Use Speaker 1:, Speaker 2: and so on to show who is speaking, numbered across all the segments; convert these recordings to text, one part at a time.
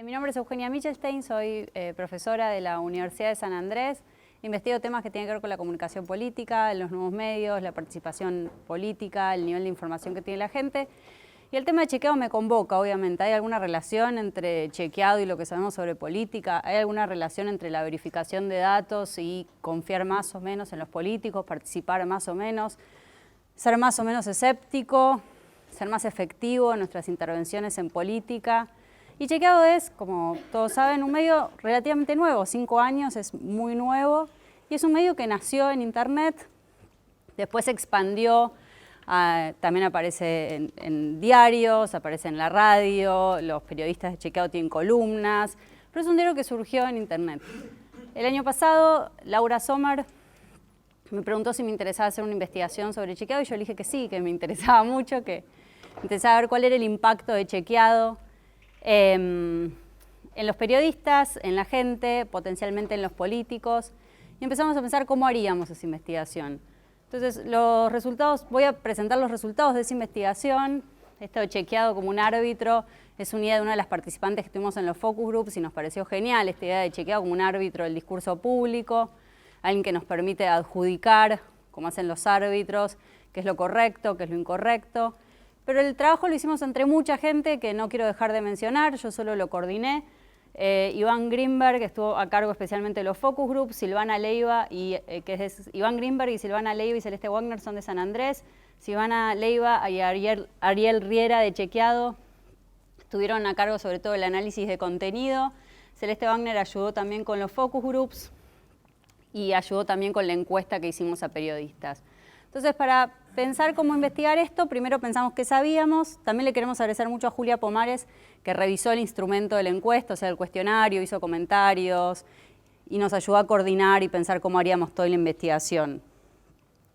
Speaker 1: Mi nombre es Eugenia Michelstein, soy profesora de la Universidad de San Andrés. Investigo temas que tienen que ver con la comunicación política, los nuevos medios, la participación política, el nivel de información que tiene la gente. Y el tema de chequeado me convoca, obviamente. ¿Hay alguna relación entre chequeado y lo que sabemos sobre política? ¿Hay alguna relación entre la verificación de datos y confiar más o menos en los políticos, participar más o menos, ser más o menos escéptico, ser más efectivo en nuestras intervenciones en política? Y chequeado es, como todos saben, un medio relativamente nuevo, 5 años, es muy nuevo, y es un medio que nació en Internet, después se expandió, también aparece en diarios, aparece en la radio, los periodistas de chequeado tienen columnas, pero es un diario que surgió en Internet. El año pasado, Laura Sommer me preguntó si me interesaba hacer una investigación sobre chequeado, y yo le dije que sí, que me interesaba mucho, que me interesaba ver cuál era el impacto de chequeado en los periodistas, en la gente, potencialmente en los políticos, y empezamos a pensar cómo haríamos esa investigación. Entonces, los resultados, voy a presentar los resultados de esa investigación. Esto de chequeado como un árbitro es una idea de una de las participantes que tuvimos en los focus groups y nos pareció genial esta idea de chequeado como un árbitro del discurso público, alguien que nos permite adjudicar, como hacen los árbitros, qué es lo correcto, qué es lo incorrecto. Pero el trabajo lo hicimos entre mucha gente que no quiero dejar de mencionar, yo solo lo coordiné. Iván Greenberg estuvo a cargo especialmente de los focus groups, Silvana Leiva, Iván Greenberg y Silvana Leiva y Celeste Wagner son de San Andrés, Silvana Leiva y Ariel Riera de Chequeado estuvieron a cargo sobre todo del análisis de contenido. Celeste Wagner ayudó también con los focus groups y ayudó también con la encuesta que hicimos a periodistas. Entonces, para pensar cómo investigar esto, primero pensamos qué sabíamos. También le queremos agradecer mucho a Julia Pomares, que revisó el instrumento de la encuesta, o sea, el cuestionario, hizo comentarios y nos ayudó a coordinar y pensar cómo haríamos toda la investigación.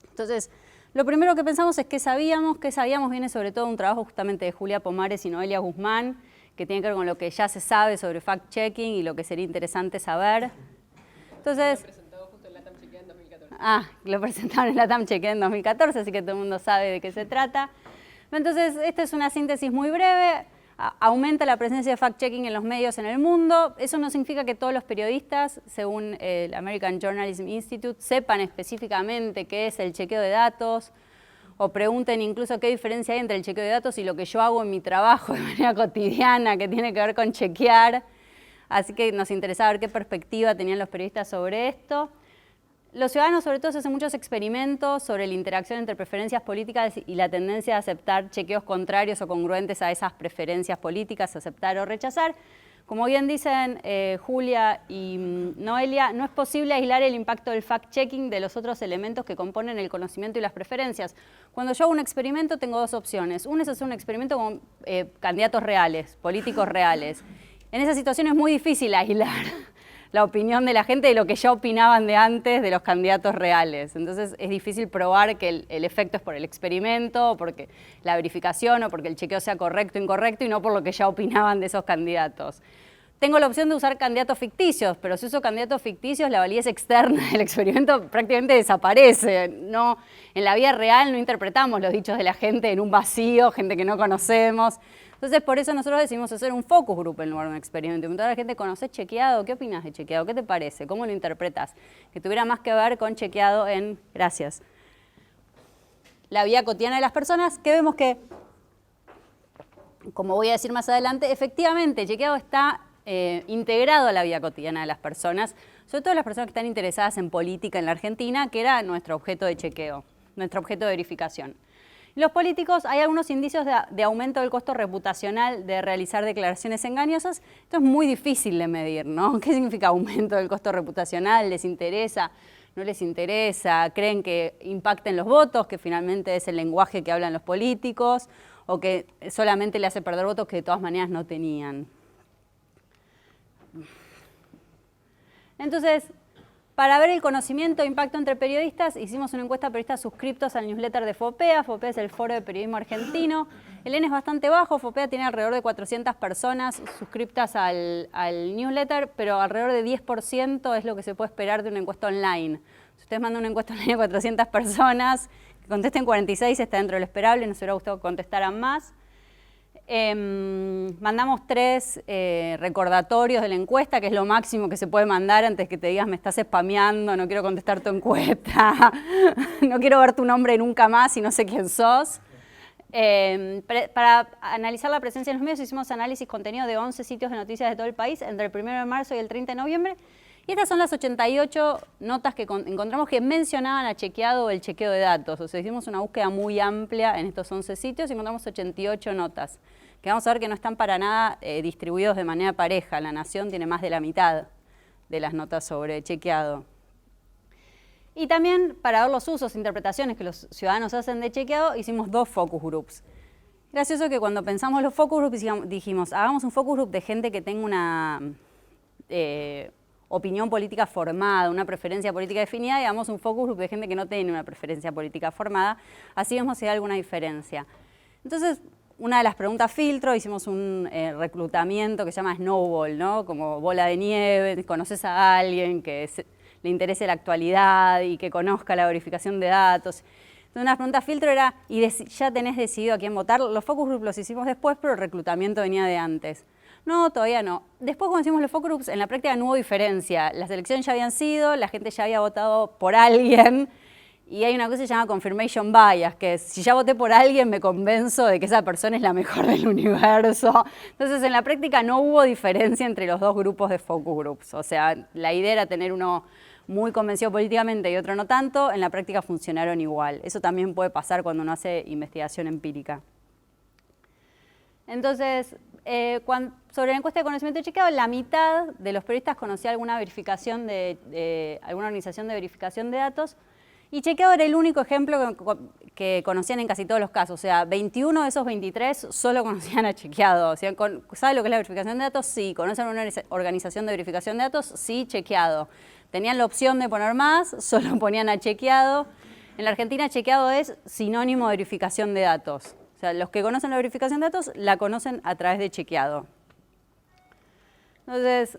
Speaker 1: Entonces, lo primero que pensamos es qué sabíamos. Qué sabíamos viene sobre todo de un trabajo justamente de Julia Pomares y Noelia Guzmán, que tiene que ver con lo que ya se sabe sobre fact-checking y lo que sería interesante saber. Entonces, lo presentaron en LATAM Chequeado en 2014, así que todo el mundo sabe de qué se trata. Entonces, esta es una síntesis muy breve. Aumenta la presencia de fact-checking en los medios en el mundo. Eso no significa que todos los periodistas, según el American Journalism Institute, sepan específicamente qué es el chequeo de datos, o pregunten incluso qué diferencia hay entre el chequeo de datos y lo que yo hago en mi trabajo de manera cotidiana, que tiene que ver con chequear. Así que nos interesaba ver qué perspectiva tenían los periodistas sobre esto. Los ciudadanos, sobre todo, se hacen muchos experimentos sobre la interacción entre preferencias políticas y la tendencia a aceptar chequeos contrarios o congruentes a esas preferencias políticas, aceptar o rechazar. Como bien dicen Julia y Noelia, no es posible aislar el impacto del fact-checking de los otros elementos que componen el conocimiento y las preferencias. Cuando yo hago un experimento tengo dos opciones. Una es hacer un experimento con candidatos reales, políticos reales. En esa situación es muy difícil aislar la opinión de la gente de lo que ya opinaban de antes de los candidatos reales. Entonces es difícil probar que el efecto es por el experimento, o porque la verificación, o porque el chequeo sea correcto o incorrecto, y no por lo que ya opinaban de esos candidatos. Tengo la opción de usar candidatos ficticios, pero si uso candidatos ficticios, la validez externa del experimento prácticamente desaparece. No, en la vida real no interpretamos los dichos de la gente en un vacío, gente que no conocemos. Entonces, por eso nosotros decidimos hacer un focus group en lugar de un experimento. Preguntar a la gente, ¿conocés chequeado? ¿Qué opinas de chequeado? ¿Qué te parece? ¿Cómo lo interpretas? Que tuviera más que ver con chequeado en, gracias, la vida cotidiana de las personas, que vemos que, como voy a decir más adelante, efectivamente, chequeado está integrado a la vida cotidiana de las personas, sobre todo las personas que están interesadas en política en la Argentina, que era nuestro objeto de chequeo, nuestro objeto de verificación. Los políticos, hay algunos indicios de aumento del costo reputacional de realizar declaraciones engañosas. Esto es muy difícil de medir, ¿no? ¿Qué significa aumento del costo reputacional? ¿Les interesa? ¿No les interesa? ¿Creen que impacten los votos, que finalmente es el lenguaje que hablan los políticos? ¿O que solamente le hace perder votos que de todas maneras no tenían? Entonces, para ver el conocimiento e impacto entre periodistas, hicimos una encuesta a periodistas suscriptos al newsletter de FOPEA. FOPEA es el Foro de Periodismo Argentino. El N es bastante bajo, FOPEA tiene alrededor de 400 personas suscriptas al newsletter, pero alrededor de 10% es lo que se puede esperar de una encuesta online. Si ustedes mandan una encuesta online a 400 personas, que contesten 46 está dentro de lo esperable, nos hubiera gustado que contestaran más. Mandamos 3 recordatorios de la encuesta, que es lo máximo que se puede mandar antes que te digas me estás spameando, no quiero contestar tu encuesta, no quiero ver tu nombre nunca más y no sé quién sos. Para analizar la presencia en los medios hicimos análisis contenido de 11 sitios de noticias de todo el país entre el 1 de marzo y el 30 de noviembre. Y estas son las 88 notas que encontramos que mencionaban a Chequeado o el chequeo de datos. O sea, hicimos una búsqueda muy amplia en estos 11 sitios y encontramos 88 notas, que vamos a ver que no están para nada distribuidos de manera pareja. La Nación tiene más de la mitad de las notas sobre Chequeado. Y también para ver los usos e interpretaciones que los ciudadanos hacen de Chequeado, hicimos 2 focus groups. Gracioso que cuando pensamos los focus groups dijimos, hagamos un focus group de gente que tenga una opinión política formada, una preferencia política definida, y hagamos un focus group de gente que no tiene una preferencia política formada, así vemos si hay alguna diferencia. Entonces, una de las preguntas filtro, hicimos un reclutamiento que se llama Snowball, ¿no? Como bola de nieve, conoces a alguien que le interese la actualidad y que conozca la verificación de datos. Entonces, una pregunta filtro era, ¿y ya tenés decidido a quién votar? Los focus groups los hicimos después, pero el reclutamiento venía de antes. No, todavía no. Después cuando hicimos los focus groups, en la práctica no hubo diferencia. Las elecciones ya habían sido, la gente ya había votado por alguien, y hay una cosa que se llama confirmation bias, que es, si ya voté por alguien me convenzo de que esa persona es la mejor del universo. Entonces en la práctica no hubo diferencia entre los 2 grupos de focus groups. O sea, la idea era tener uno muy convencido políticamente y otro no tanto, en la práctica funcionaron igual. Eso también puede pasar cuando uno hace investigación empírica. Entonces, sobre la encuesta de conocimiento de Chequeado, la mitad de los periodistas conocía alguna verificación alguna organización de verificación de datos, y Chequeado era el único ejemplo que conocían en casi todos los casos. O sea, 21 de esos 23 solo conocían a Chequeado. O sea, ¿sabe lo que es la verificación de datos? Sí. ¿Conocen una organización de verificación de datos? Sí, Chequeado. Tenían la opción de poner más, solo ponían a Chequeado. En la Argentina, Chequeado es sinónimo de verificación de datos. O sea, los que conocen la verificación de datos la conocen a través de Chequeado. Entonces,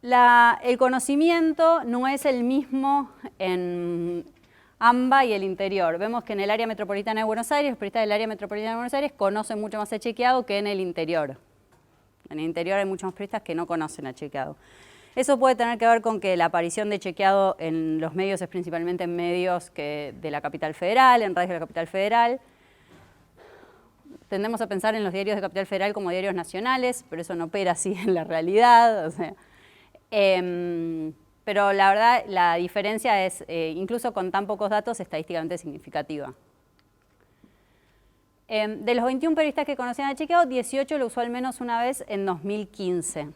Speaker 1: el conocimiento no es el mismo en AMBA y el interior. Vemos que en el área metropolitana de Buenos Aires, los periodistas del área metropolitana de Buenos Aires conocen mucho más a Chequeado que en el interior. En el interior hay muchos más periodistas que no conocen a Chequeado. Eso puede tener que ver con que la aparición de Chequeado en los medios es principalmente en medios de la capital federal, en radios de la capital federal. Tendemos a pensar en los diarios de Capital Federal como diarios nacionales, pero eso no opera así en la realidad. O sea, pero la verdad, la diferencia es, incluso con tan pocos datos, estadísticamente significativa. De los 21 periodistas que conocían a Chequeado, 18 lo usó al menos una vez en 2015.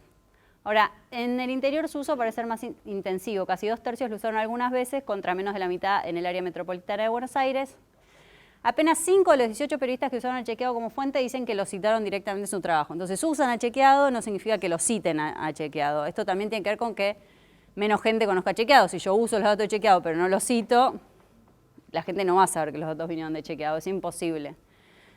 Speaker 1: Ahora, en el interior su uso parece ser más intensivo. Casi 2/3 lo usaron algunas veces, contra menos de la mitad en el área metropolitana de Buenos Aires. Apenas 5 de los 18 periodistas que usaron el Chequeado como fuente dicen que lo citaron directamente en su trabajo. Entonces, usan a Chequeado no significa que lo citen a Chequeado. Esto también tiene que ver con que menos gente conozca Chequeado. Si yo uso los datos de Chequeado pero no los cito, la gente no va a saber que los datos vinieron de Chequeado. Es imposible.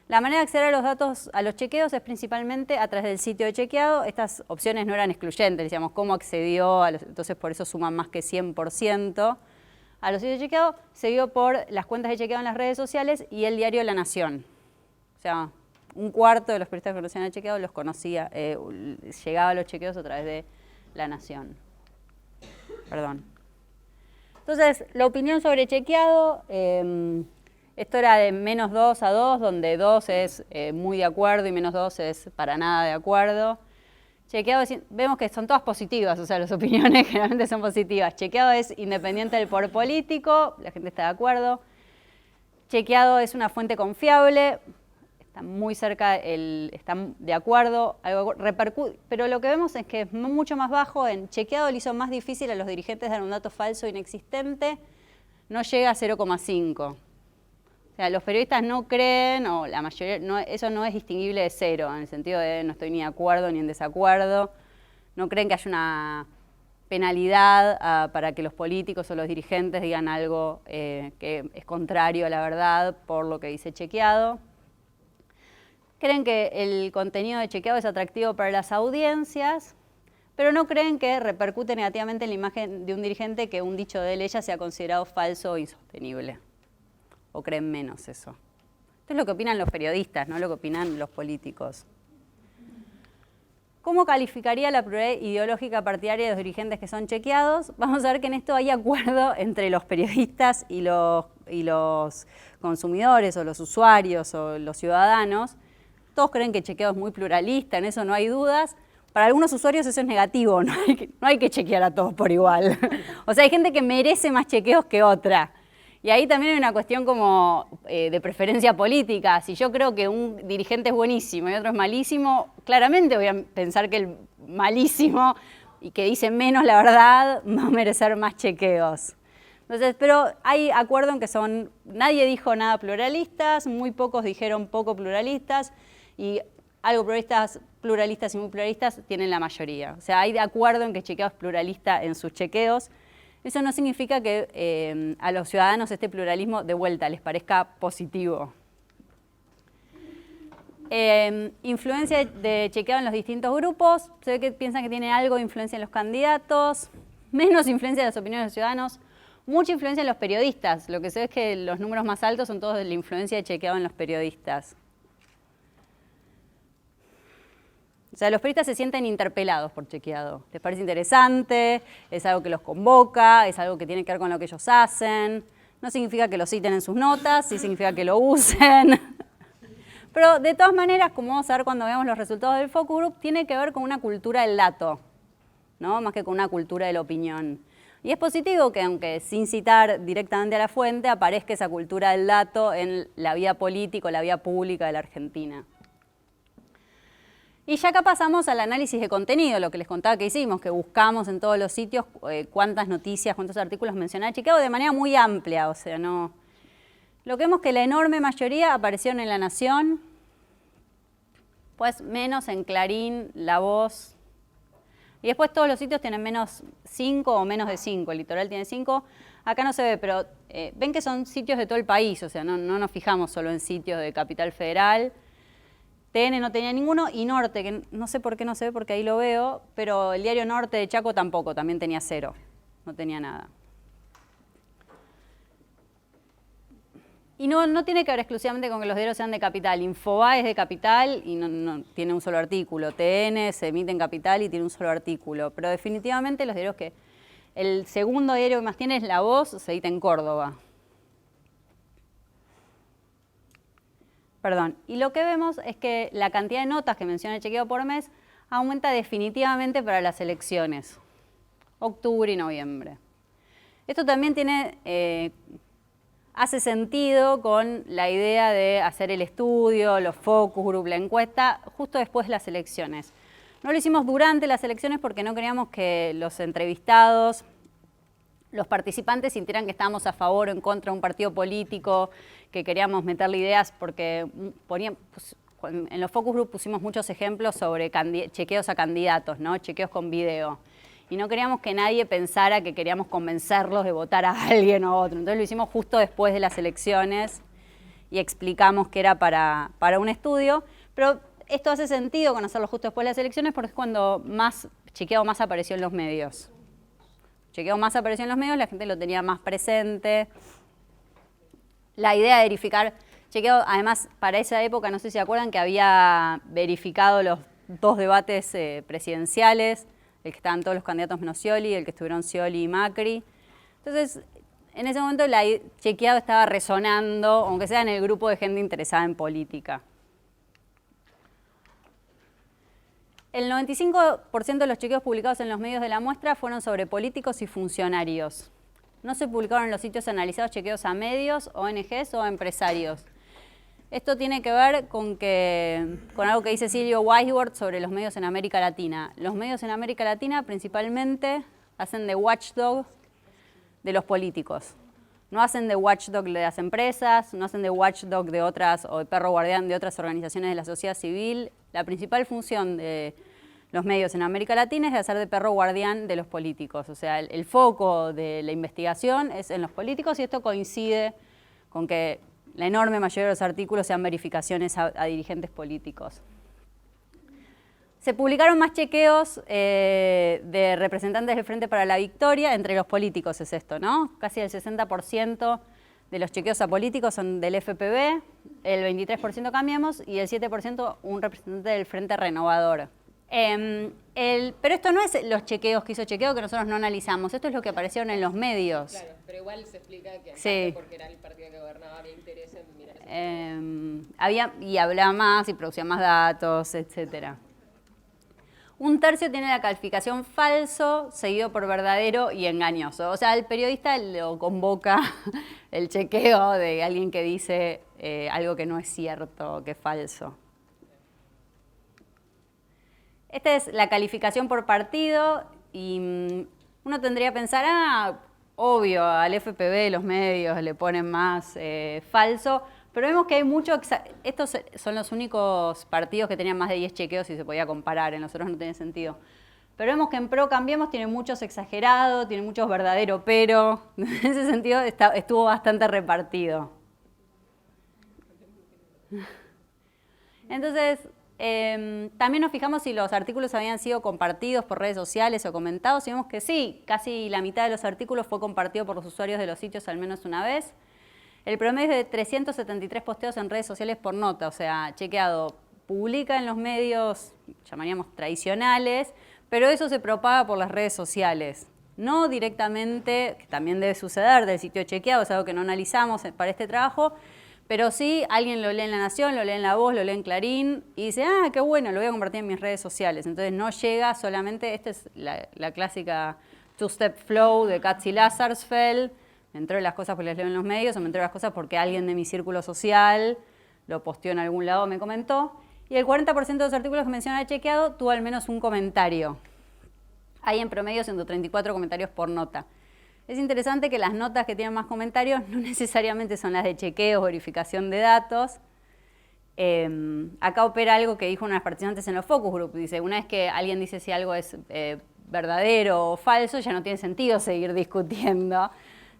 Speaker 1: La manera de acceder a los datos, a los chequeos, es principalmente a través del sitio de Chequeado. Estas opciones no eran excluyentes, decíamos cómo accedió, entonces por eso suman más que 100%. A los sitios de Chequeado, seguido por las cuentas de Chequeado en las redes sociales y el diario La Nación. O sea, 1/4 de los periodistas que conocían a Chequeado los conocía, llegaba a los chequeos a través de La Nación. Perdón. Entonces, la opinión sobre Chequeado, esto era de -2 a 2, donde 2 es muy de acuerdo y -2 es para nada de acuerdo. Chequeado, vemos que son todas positivas, o sea, las opiniones generalmente son positivas. Chequeado es independiente del poder político, la gente está de acuerdo. Chequeado es una fuente confiable, está muy cerca, están de acuerdo, algo repercute, pero lo que vemos es que es mucho más bajo. En Chequeado le hizo más difícil a los dirigentes dar un dato falso inexistente, no llega a 0,5. O sea, los periodistas no creen, o la mayoría, eso no es distinguible de 0, en el sentido de no estoy ni de acuerdo ni en desacuerdo. No creen que haya una penalidad para que los políticos o los dirigentes digan algo que es contrario a la verdad por lo que dice Chequeado. Creen que el contenido de Chequeado es atractivo para las audiencias, pero no creen que repercute negativamente en la imagen de un dirigente que un dicho de él ella sea considerado falso o insostenible. O creen menos eso. Esto es lo que opinan los periodistas, no lo que opinan los políticos. ¿Cómo calificaría la pluralidad ideológica partidaria de los dirigentes que son chequeados? Vamos a ver que en esto hay acuerdo entre los periodistas y los consumidores o los usuarios o los ciudadanos. Todos creen que chequeado es muy pluralista, en eso no hay dudas. Para algunos usuarios eso es negativo, no hay que chequear a todos por igual. O sea, hay gente que merece más chequeos que otra. Y ahí también hay una cuestión como de preferencia política. Si yo creo que un dirigente es buenísimo y otro es malísimo, claramente voy a pensar que el malísimo y que dice menos la verdad va a merecer más chequeos. Entonces, pero hay acuerdo en que nadie dijo nada pluralistas, muy pocos dijeron poco pluralistas y algo pluralistas y muy pluralistas tienen la mayoría. O sea, hay de acuerdo en que chequeo es pluralista en sus chequeos. Eso no significa que a los ciudadanos este pluralismo de vuelta les parezca positivo. Influencia de chequeado en los distintos grupos. Se ve que piensan que tiene algo de influencia en los candidatos, menos influencia en las opiniones de los ciudadanos, mucha influencia en los periodistas. Lo que se ve es que los números más altos son todos de la influencia de chequeado en los periodistas. O sea, los periodistas se sienten interpelados por chequeado. Les parece interesante, es algo que los convoca, es algo que tiene que ver con lo que ellos hacen. No significa que lo citen en sus notas, sí significa que lo usen. Pero de todas maneras, como vamos a ver cuando veamos los resultados del focus group, tiene que ver con una cultura del dato, ¿no? Más que con una cultura de la opinión. Y es positivo que, aunque sin citar directamente a la fuente, aparezca esa cultura del dato en la vida política o la vida pública de la Argentina. Y ya acá pasamos al análisis de contenido, lo que les contaba que hicimos, que buscamos en todos los sitios cuántas noticias, cuántos artículos mencionaba Chequeado de manera muy amplia, o sea, no. Lo que vemos que la enorme mayoría aparecieron en La Nación, pues menos en Clarín, La Voz, y después todos los sitios tienen menos 5 o menos de 5, el Litoral tiene 5, acá no se ve, pero ven que son sitios de todo el país, o sea, no nos fijamos solo en sitios de Capital Federal. TN no tenía ninguno, y Norte, que no sé por qué no se ve porque ahí lo veo, pero el diario Norte de Chaco tampoco, también tenía 0, no tenía nada. Y no tiene que ver exclusivamente con que los diarios sean de Capital. Infobae es de Capital y no tiene un solo artículo. TN se emite en Capital y tiene un solo artículo. Pero definitivamente los diarios que... El segundo diario que más tiene es La Voz, se edita en Córdoba. Perdón. Y lo que vemos es que la cantidad de notas que menciona el chequeo por mes aumenta definitivamente para las elecciones. Octubre y noviembre. Esto también hace sentido con la idea de hacer el estudio, los focus group, la encuesta, justo después de las elecciones. No lo hicimos durante las elecciones porque no queríamos que los entrevistados, los participantes sintieran que estábamos a favor o en contra de un partido político, que queríamos meterle ideas porque en los focus group pusimos muchos ejemplos sobre chequeos a candidatos, ¿no? Chequeos con video. Y no queríamos que nadie pensara que queríamos convencerlos de votar a alguien o a otro. Entonces lo hicimos justo después de las elecciones y explicamos que era para un estudio. Pero esto hace sentido con hacerlo justo después de las elecciones porque es cuando chequeado más apareció en los medios. Chequeado más apareció en los medios, la gente lo tenía más presente. La idea de verificar chequeado, además para esa época, no sé si se acuerdan, que había verificado los 2 debates presidenciales, el que estaban todos los candidatos menos Scioli, el que estuvieron Scioli y Macri. Entonces, en ese momento chequeado estaba resonando, aunque sea en el grupo de gente interesada en política. El 95% de los chequeos publicados en los medios de la muestra fueron sobre políticos y funcionarios. No se publicaron en los sitios analizados chequeos a medios, ONGs o a empresarios. Esto tiene que ver con algo que dice Silvio Weisworth sobre los medios en América Latina. Los medios en América Latina principalmente hacen de watchdog de los políticos. No hacen de watchdog de las empresas, no hacen de watchdog de otras, o de perro guardián de otras organizaciones de la sociedad civil. La principal función de los medios en América Latina es de hacer de perro guardián de los políticos. O sea, el foco de la investigación es en los políticos y esto coincide con que la enorme mayoría de los artículos sean verificaciones a dirigentes políticos. Se publicaron más chequeos de representantes del Frente para la Victoria, entre los políticos es esto, ¿no? Casi el 60% de los chequeos a políticos son del FPV, el 23% Cambiemos y el 7% un representante del Frente Renovador. Pero esto no es los chequeos que hizo Chequeado que nosotros no analizamos, esto es lo que aparecieron en los medios.
Speaker 2: Claro, pero igual se explica que
Speaker 1: sí.
Speaker 2: porque era el partido que gobernaba había interés en mirar
Speaker 1: y hablaba más y producía más datos, etcétera. Un tercio tiene la calificación falso, seguido por verdadero y engañoso. O sea, el periodista lo convoca el chequeo de alguien que dice algo que no es cierto, que es falso. Esta es la calificación por partido y uno tendría que pensar, obvio, al FPV los medios le ponen más falso, pero vemos que hay mucho, estos son los únicos partidos que tenían más de 10 chequeos y se podía comparar, en los otros no tiene sentido. Pero vemos que en Pro Cambiemos tiene muchos exagerados, tiene muchos verdadero pero, en ese sentido estuvo bastante repartido. Entonces, también nos fijamos si los artículos habían sido compartidos por redes sociales o comentados y vemos que sí, casi la mitad de los artículos fue compartido por los usuarios de los sitios al menos una vez. El promedio es de 373 posteos en redes sociales por nota, o sea, Chequeado publica en los medios, llamaríamos tradicionales, pero eso se propaga por las redes sociales. No directamente, que también debe suceder del sitio Chequeado, es algo que no analizamos para este trabajo, pero sí alguien lo lee en La Nación, lo lee en La Voz, lo lee en Clarín y dice, qué bueno, lo voy a compartir en mis redes sociales. Entonces no llega solamente, esta es la clásica two-step flow de Katz y Lazarsfeld. Me entero de las cosas porque las leo en los medios o me entero de las cosas porque alguien de mi círculo social lo posteó en algún lado, me comentó. Y el 40% de los artículos que menciona Chequeado tuvo al menos un comentario. Hay en promedio 134 comentarios por nota. Es interesante que las notas que tienen más comentarios no necesariamente son las de chequeo o verificación de datos. Acá opera algo que dijo una de las participantes en los focus group. Dice, una vez que alguien dice si algo es verdadero o falso, ya no tiene sentido seguir discutiendo.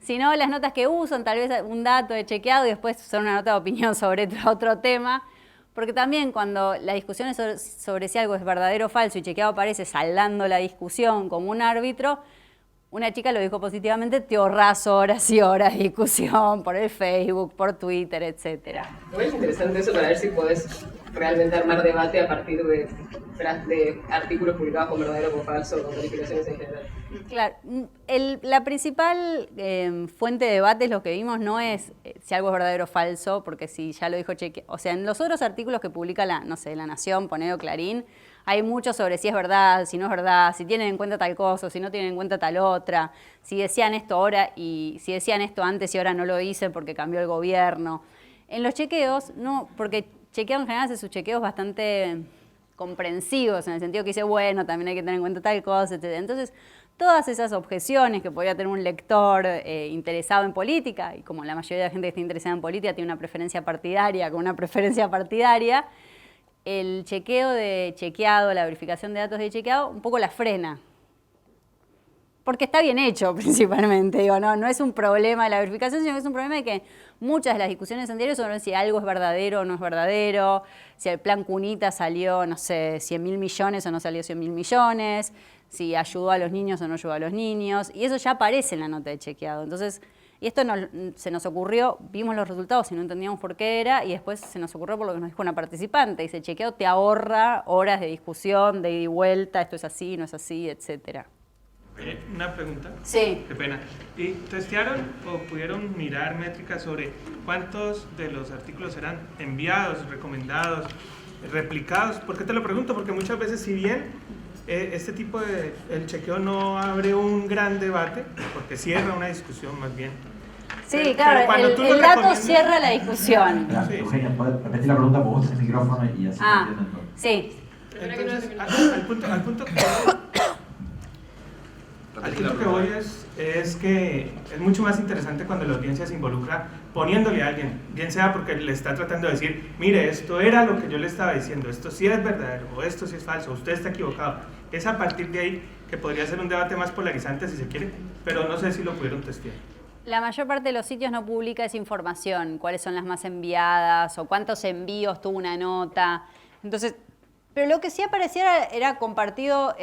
Speaker 1: Sino las notas que usan, tal vez un dato de Chequeado y después son una nota de opinión sobre otro tema. Porque también cuando la discusión es sobre si algo es verdadero o falso y Chequeado aparece saldando la discusión como un árbitro, una chica lo dijo positivamente, te ahorras horas y horas de discusión por el Facebook, por Twitter, etc.
Speaker 2: Igual es interesante eso para ver si podés realmente armar debate a partir de artículos publicados con verdadero o falso, con calificaciones en general.
Speaker 1: Claro, la principal fuente de debate, lo que vimos, no es si algo es verdadero o falso, porque si ya lo dijo Chequeado, o sea, en los otros artículos que publica La Nación, Poneo, Clarín, hay mucho sobre si es verdad, si no es verdad, si tienen en cuenta tal cosa, si no tienen en cuenta tal otra, si decían esto ahora y si decían esto antes y ahora no lo dicen porque cambió el gobierno. En los chequeos, no, porque Chequeado en general hace sus chequeos bastante comprensivos, en el sentido que dice, bueno, también hay que tener en cuenta tal cosa, etc. Entonces, todas esas objeciones que podría tener un lector interesado en política, y como la mayoría de la gente que está interesada en política tiene una preferencia partidaria con una preferencia partidaria, el chequeo de Chequeado, la verificación de datos de Chequeado, un poco la frena. Porque está bien hecho, principalmente. Digo, no es un problema de la verificación, sino que es un problema de que muchas de las discusiones anteriores sobre si algo es verdadero o no es verdadero, si el plan Cunita salió, no sé, 100.000 millones o no salió 100.000 millones, si ayudó a los niños o no ayudó a los niños, y eso ya aparece en la nota de Chequeado. Entonces, y esto se nos ocurrió, vimos los resultados y no entendíamos por qué era, y después se nos ocurrió por lo que nos dijo una participante. Dice, Chequeado te ahorra horas de discusión, de ida y vuelta, esto es así, no es así, etcétera.
Speaker 3: Una pregunta.
Speaker 1: Sí.
Speaker 3: Qué pena. ¿Y testearon o pudieron mirar métricas sobre cuántos de los artículos eran enviados, recomendados, replicados? ¿Por qué te lo pregunto? Porque muchas veces, si bien este tipo de el chequeo no abre un gran debate, porque cierra una discusión más bien.
Speaker 1: Sí, claro, el dato cierra la discusión.
Speaker 4: Sí, Eugenia, ¿puedes repetir la pregunta? Porque vos tenés el micrófono y así te entienden todo.
Speaker 1: Sí.
Speaker 3: Entonces, al punto que voy es que es mucho más interesante cuando la audiencia se involucra poniéndole a alguien, bien sea porque le está tratando de decir, mire, esto era lo que yo le estaba diciendo, esto sí es verdadero, o esto sí es falso, usted está equivocado. Es a partir de ahí que podría ser un debate más polarizante si se quiere, pero no sé si lo pudieron testear.
Speaker 1: La mayor parte de los sitios no publica esa información, cuáles son las más enviadas o cuántos envíos tuvo una nota. Entonces, pero lo que sí apareciera era compartido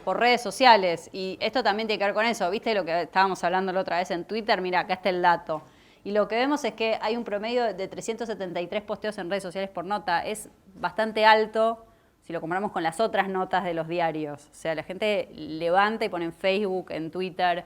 Speaker 1: por redes sociales, y esto también tiene que ver con eso. ¿Viste lo que estábamos hablando la otra vez en Twitter? Mira, acá está el dato. Y lo que vemos es que hay un promedio de 373 posteos en redes sociales por nota. Es bastante alto. si lo comparamos con las otras notas de los diarios. O sea, la gente levanta y pone en Facebook, en Twitter,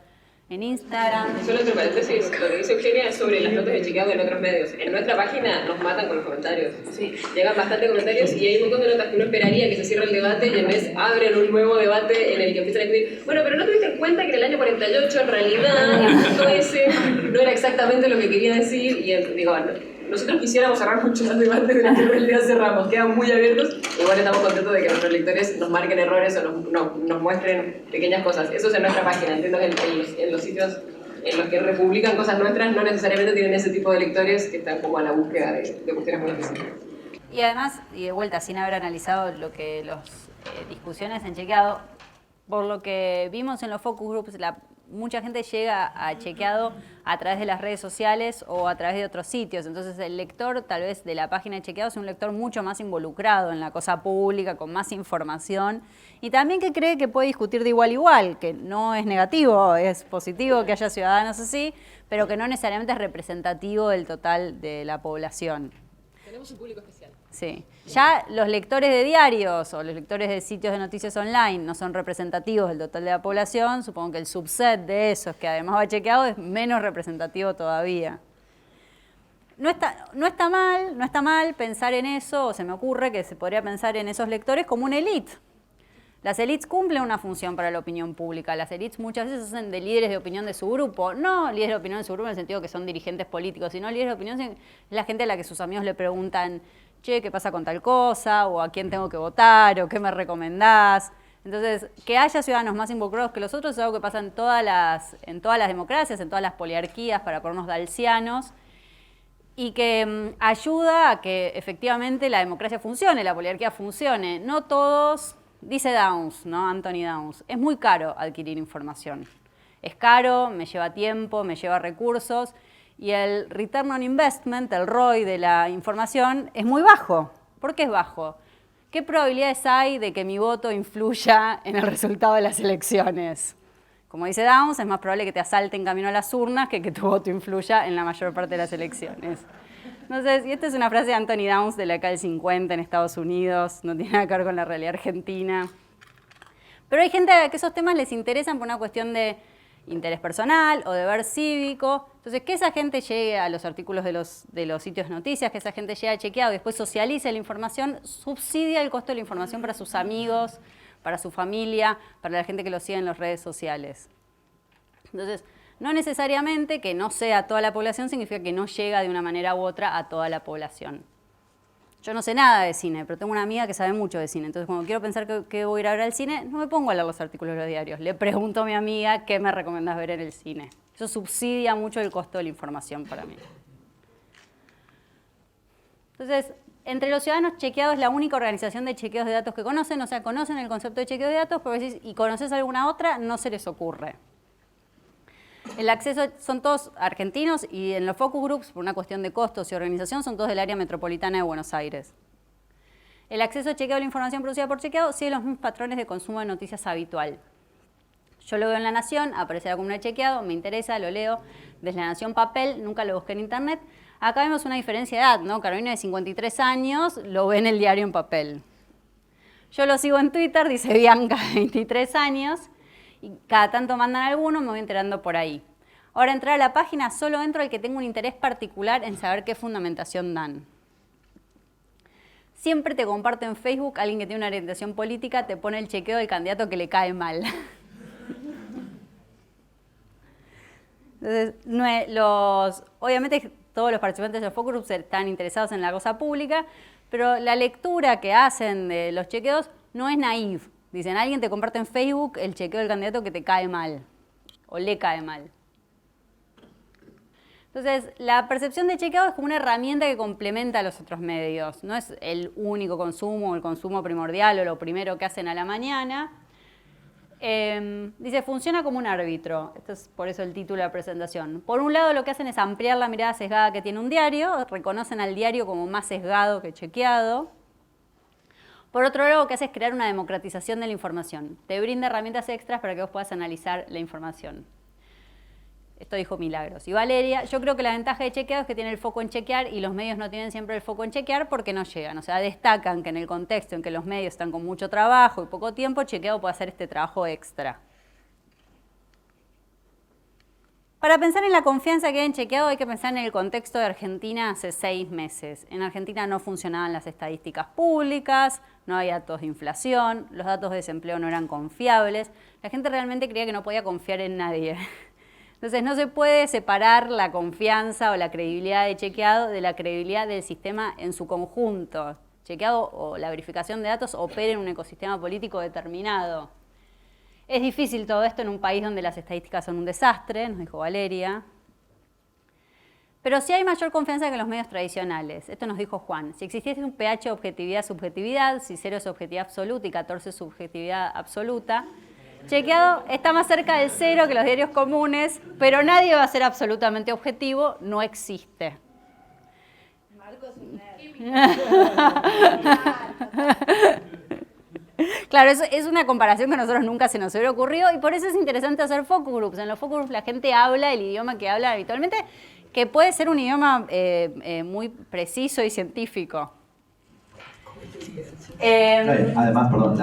Speaker 1: en Instagram.
Speaker 2: Solo entre paréntesis, lo que dice Eugenia es sobre las notas de chequeado en otros medios. En nuestra página nos matan con los comentarios. Sí. Llegan bastantes comentarios y hay un montón de notas que uno esperaría que se cierre el debate y en vez abren un nuevo debate en el que empiezan a escribir, bueno, pero no tuviste en cuenta que en el año 48 en realidad el punto ese no era exactamente lo que quería decir y digo, nosotros quisiéramos cerrar muchos los debates de los que en realidad cerramos, quedan muy abiertos. Igual estamos contentos de que nuestros lectores nos marquen errores o nos muestren pequeñas cosas. Eso es en nuestra página, entiendo que en los sitios en los que republican cosas nuestras no necesariamente tienen ese tipo de lectores que están como a la búsqueda de cuestiones muy específicas.
Speaker 1: Y además, y de vuelta, sin haber analizado lo que las discusiones han chequeado, por lo que vimos en los focus groups, mucha gente llega a chequeado a través de las redes sociales o a través de otros sitios. Entonces el lector tal vez de la página de chequeado es un lector mucho más involucrado en la cosa pública, con más información y también que cree que puede discutir de igual a igual, que no es negativo, es positivo que haya ciudadanos así, pero que no necesariamente es representativo del total de la población.
Speaker 2: Tenemos un público especial.
Speaker 1: Sí. Ya los lectores de diarios o los lectores de sitios de noticias online no son representativos del total de la población. Supongo que el subset de esos que además va chequeado es menos representativo todavía. No está mal pensar en eso, o se me ocurre que se podría pensar en esos lectores como una élite. Las élites cumplen una función para la opinión pública. Las élites muchas veces hacen de líderes de opinión de su grupo. No líderes de opinión de su grupo en el sentido que son dirigentes políticos, sino líderes de opinión es la gente a la que sus amigos le preguntan, che, ¿qué pasa con tal cosa? O ¿a quién tengo que votar? ¿O qué me recomendás? Entonces, que haya ciudadanos más involucrados que los otros es algo que pasa en todas las democracias, en todas las poliarquías, para ponernos dalsianos, y que ayuda a que efectivamente la democracia funcione, la poliarquía funcione. No todos, dice Downs, ¿no? Anthony Downs, es muy caro adquirir información. Es caro, me lleva tiempo, me lleva recursos, y el return on investment, el ROI de la información, es muy bajo. ¿Por qué es bajo? ¿Qué probabilidades hay de que mi voto influya en el resultado de las elecciones? Como dice Downs, es más probable que te asalten camino a las urnas que tu voto influya en la mayor parte de las elecciones. Entonces, y esta es una frase de Anthony Downs de la década del 50 en Estados Unidos, no tiene nada que ver con la realidad argentina. Pero hay gente a la que esos temas les interesan por una cuestión de interés personal o deber cívico. Entonces, que esa gente llegue a los artículos de los sitios de noticias, que esa gente llegue a chequeado y después socialice la información, subsidia el costo de la información para sus amigos, para su familia, para la gente que lo sigue en las redes sociales. Entonces, no necesariamente que no sea toda la población significa que no llega de una manera u otra a toda la población. Yo no sé nada de cine, pero tengo una amiga que sabe mucho de cine. Entonces, cuando quiero pensar que voy a ir a ver al cine, no me pongo a leer los artículos de los diarios. Le pregunto a mi amiga qué me recomendás ver en el cine. Eso subsidia mucho el costo de la información para mí. Entonces, entre los ciudadanos chequeados, la única organización de chequeos de datos que conocen, o sea, conocen el concepto de chequeo de datos, pero decís, ¿y conoces alguna otra? No se les ocurre. El acceso son todos argentinos y en los focus groups, por una cuestión de costos y organización, son todos del área metropolitana de Buenos Aires. El acceso a chequeo de la información producida por chequeado sigue los mismos patrones de consumo de noticias habitual. Yo lo veo en La Nación, aparece la columna de chequeado, me interesa, lo leo. Desde La Nación papel, nunca lo busqué en internet. Acá vemos una diferencia de edad, ¿no? Carolina de 53 años lo ve en el diario en papel. Yo lo sigo en Twitter, dice Bianca, 23 años. Y cada tanto mandan alguno, me voy enterando por ahí. Ahora, entrar a la página, solo entro al que tengo un interés particular en saber qué fundamentación dan. Siempre te comparto en Facebook, alguien que tiene una orientación política te pone el chequeo del candidato que le cae mal. Entonces, obviamente todos los participantes de los focus groups están interesados en la cosa pública, pero la lectura que hacen de los chequeos no es naif. Dicen, alguien te comparte en Facebook el chequeo del candidato que te cae mal o le cae mal. Entonces, la percepción de chequeado es como una herramienta que complementa a los otros medios. No es el único consumo, el consumo primordial o lo primero que hacen a la mañana. Dice, funciona como un árbitro. Esto es por eso el título de la presentación. Por un lado, lo que hacen es ampliar la mirada sesgada que tiene un diario. Reconocen al diario como más sesgado que chequeado. Por otro lado, lo que hace es crear una democratización de la información. Te brinda herramientas extras para que vos puedas analizar la información. Esto dijo Milagros. Y Valeria, yo creo que la ventaja de Chequeado es que tiene el foco en chequear y los medios no tienen siempre el foco en chequear porque no llegan. O sea, destacan que en el contexto en que los medios están con mucho trabajo y poco tiempo, Chequeado puede hacer este trabajo extra. Para pensar en la confianza que hay en Chequeado hay que pensar en el contexto de Argentina hace 6 meses. En Argentina no funcionaban las estadísticas públicas, no había datos de inflación, los datos de desempleo no eran confiables. La gente realmente creía que no podía confiar en nadie. Entonces no se puede separar la confianza o la credibilidad de Chequeado de la credibilidad del sistema en su conjunto. Chequeado o la verificación de datos opera en un ecosistema político determinado. Es difícil todo esto en un país donde las estadísticas son un desastre, nos dijo Valeria. Pero sí hay mayor confianza que en los medios tradicionales. Esto nos dijo Juan. Si existiese un pH objetividad-subjetividad, si 0 es objetividad absoluta y 14 es subjetividad absoluta, Chequeado está más cerca del 0 que los diarios comunes, pero nadie va a ser absolutamente objetivo, no existe. Marco es un Claro, es una comparación que a nosotros nunca se nos hubiera ocurrido y por eso es interesante hacer focus groups. En los focus groups la gente habla el idioma que habla habitualmente, que puede ser un idioma muy preciso y científico.
Speaker 4: Además, perdón,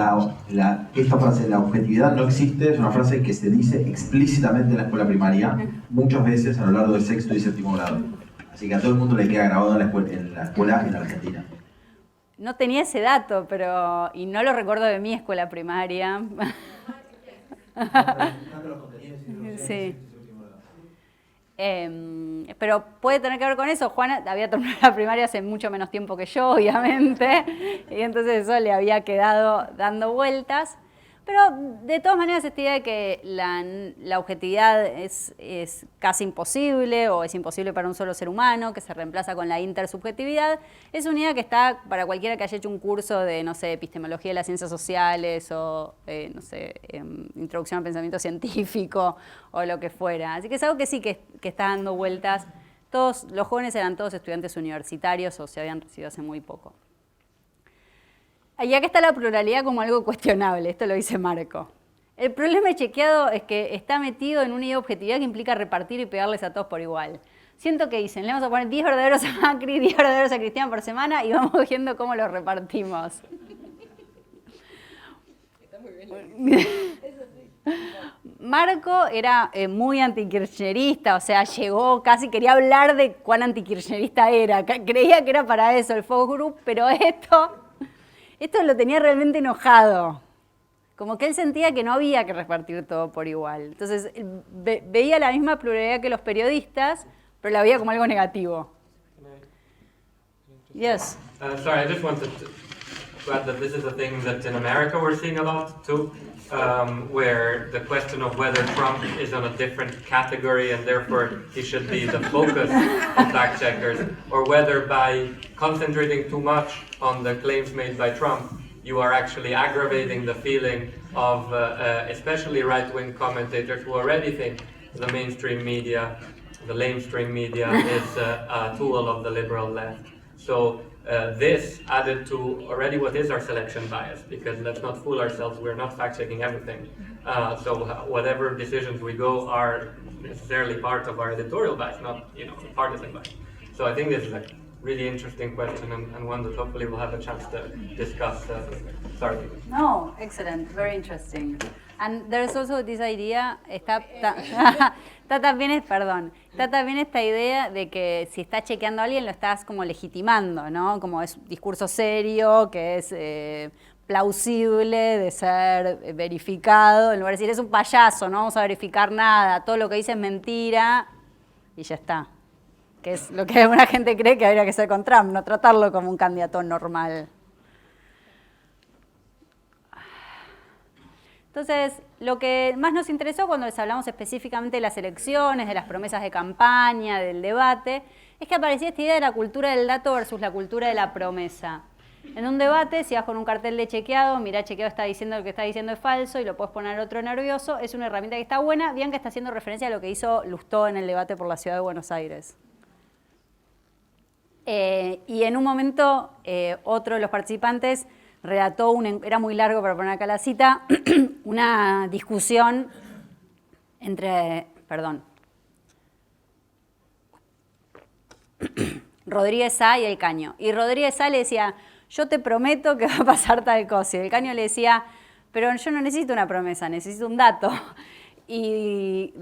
Speaker 4: esta frase, la objetividad no existe, es una frase que se dice explícitamente en la escuela primaria, muchas veces a lo largo del sexto y séptimo grado. Así que a todo el mundo le queda grabado en la escuela en Argentina.
Speaker 1: No tenía ese dato, y no lo recuerdo de mi escuela primaria. Sí. Pero puede tener que ver con eso. Juana había terminado la primaria hace mucho menos tiempo que yo, obviamente, y entonces eso le había quedado dando vueltas. Pero de todas maneras esta idea de que la objetividad es casi imposible o es imposible para un solo ser humano, que se reemplaza con la intersubjetividad, es una idea que está para cualquiera que haya hecho un curso de, no sé, epistemología de las ciencias sociales o, no sé, introducción al pensamiento científico o lo que fuera. Así que es algo que sí que está dando vueltas. Todos los jóvenes eran todos estudiantes universitarios o se habían recibido hace muy poco. Y acá está la pluralidad como algo cuestionable, esto lo dice Marco. El problema de Chequeado es que está metido en una idea de objetividad que implica repartir y pegarles a todos por igual. Siento que dicen, le vamos a poner 10 verdaderos a Macri, 10 verdaderos a Cristina por semana y vamos viendo cómo los repartimos.
Speaker 2: Está muy bien.
Speaker 1: Marco era muy antikirchnerista, o sea, llegó, casi quería hablar de cuán antikirchnerista era. Creía que era para eso el focus group, pero esto lo tenía realmente enojado. Como que él sentía que no había que repartir todo por igual. Entonces, veía la misma pluralidad que los periodistas, pero la veía como algo negativo. Yes.
Speaker 5: Sorry, I just wanted to add that this is a thing that in America we're seeing a lot too, where the question of whether Trump is on a different category and therefore he should be the focus of fact checkers, or whether by concentrating too much on the claims made by Trump, you are actually aggravating the feeling of especially right-wing commentators who already think the mainstream media, the lamestream media is a tool of the liberal left. So this added to already what is our selection bias, because let's not fool ourselves, we're not fact-checking everything. So whatever decisions we go are necessarily part of our editorial bias, not partisan bias. So I think this is a really interesting question and one that hopefully we'll have a chance to discuss. Sorry.
Speaker 1: No, excellent, very interesting. And there's also this idea, está también esta idea de que si estás chequeando a alguien lo estás como legitimando, ¿no? Como es discurso serio, que es plausible de ser verificado, en lugar de decir es un payaso, no vamos a verificar nada, todo lo que dice es mentira y ya está. Que es lo que alguna gente cree que habría que hacer con Trump, no tratarlo como un candidato normal. Entonces, lo que más nos interesó cuando les hablamos específicamente de las elecciones, de las promesas de campaña, del debate, es que aparecía esta idea de la cultura del dato versus la cultura de la promesa. En un debate, si vas con un cartel de chequeado, mirá, chequeado está diciendo que lo que está diciendo es falso y lo puedes poner otro nervioso, es una herramienta que está buena, bien que está haciendo referencia a lo que hizo Lustó en el debate por la ciudad de Buenos Aires. Y en un momento, otro de los participantes redactó, era muy largo para poner acá la cita, una discusión entre, Rodríguez A y El Caño. Y Rodríguez A le decía, yo te prometo que va a pasar tal cosa. Y El Caño le decía, pero yo no necesito una promesa, necesito un dato. Y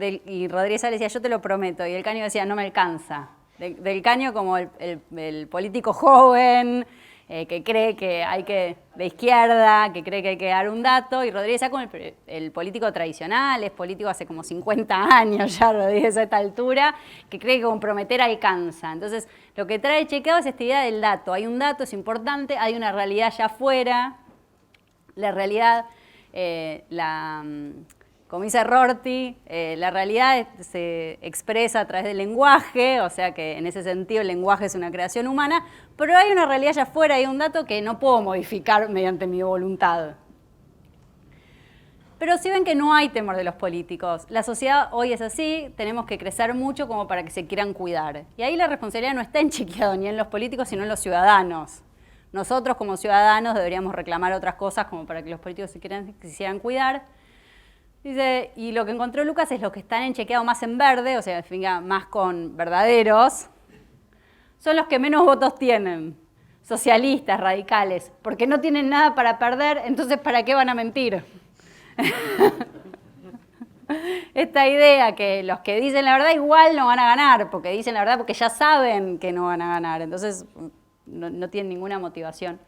Speaker 1: Rodríguez A le decía, yo te lo prometo. Y El Caño decía, no me alcanza. Del Caño como el político joven, que cree que hay que, de izquierda, que cree que hay que dar un dato, y Rodríguez A como el político tradicional, es político hace como 50 años ya, Rodríguez a esta altura, que cree que con prometer alcanza. Entonces, lo que trae Chequeado es esta idea del dato. Hay un dato, es importante, hay una realidad allá afuera, la realidad, como dice Rorty, la realidad se expresa a través del lenguaje, o sea que en ese sentido el lenguaje es una creación humana, pero hay una realidad allá afuera, hay un dato que no puedo modificar mediante mi voluntad. Pero si ven que no hay temor de los políticos, la sociedad hoy es así, tenemos que crecer mucho como para que se quieran cuidar. Y ahí la responsabilidad no está en Chequeado ni en los políticos, sino en los ciudadanos. Nosotros como ciudadanos deberíamos reclamar otras cosas como para que los políticos se quisieran cuidar. Dice, y lo que encontró Lucas es los que están en Chequeado más en verde, o sea, más con verdaderos, son los que menos votos tienen, socialistas, radicales, porque no tienen nada para perder, entonces ¿para qué van a mentir? Esta idea que los que dicen la verdad igual no van a ganar, porque dicen la verdad porque ya saben que no van a ganar, entonces no tienen ninguna motivación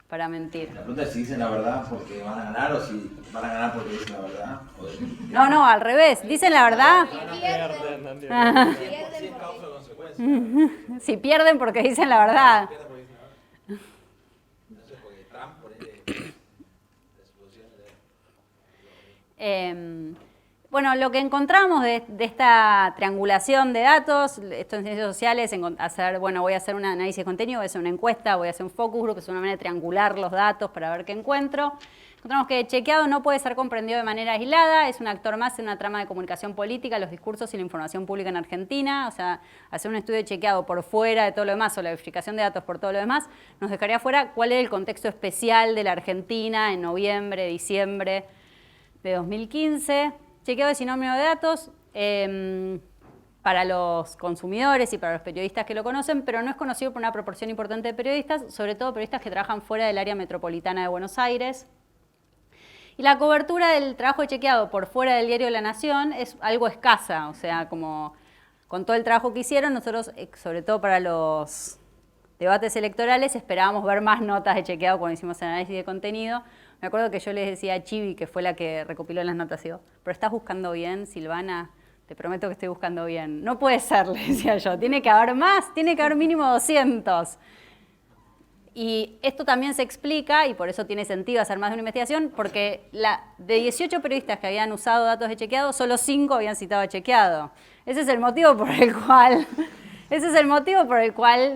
Speaker 1: para mentir.
Speaker 4: La pregunta es si dicen la verdad porque van a ganar o si van a ganar porque dicen la verdad.
Speaker 1: No, al revés. Dicen la verdad. Si pierden porque dicen la verdad. Bueno, lo que encontramos de esta triangulación de datos, esto en ciencias sociales, voy a hacer un análisis de contenido, voy a hacer una encuesta, voy a hacer un focus group, es una manera de triangular los datos para ver qué encuentro. Encontramos que Chequeado no puede ser comprendido de manera aislada, es un actor más en una trama de comunicación política, los discursos y la información pública en Argentina. O sea, hacer un estudio de Chequeado por fuera de todo lo demás o la verificación de datos por todo lo demás nos dejaría fuera cuál es el contexto especial de la Argentina en noviembre, diciembre de 2015. Chequeado es sinónimo de datos para los consumidores y para los periodistas que lo conocen, pero no es conocido por una proporción importante de periodistas, sobre todo periodistas que trabajan fuera del área metropolitana de Buenos Aires. Y la cobertura del trabajo de Chequeado por fuera del diario La Nación es algo escasa, o sea, como con todo el trabajo que hicieron, nosotros, sobre todo para los debates electorales, esperábamos ver más notas de Chequeado cuando hicimos el análisis de contenido. Me acuerdo que yo les decía a Chivi, que fue la que recopiló las notas, digo, pero estás buscando bien, Silvana, te prometo que estoy buscando bien. No puede ser, le decía yo, tiene que haber más, tiene que haber mínimo 200. Y esto también se explica, y por eso tiene sentido hacer más de una investigación, porque de 18 periodistas que habían usado datos de Chequeado, solo 5 habían citado a Chequeado. Ese es el motivo por el cual...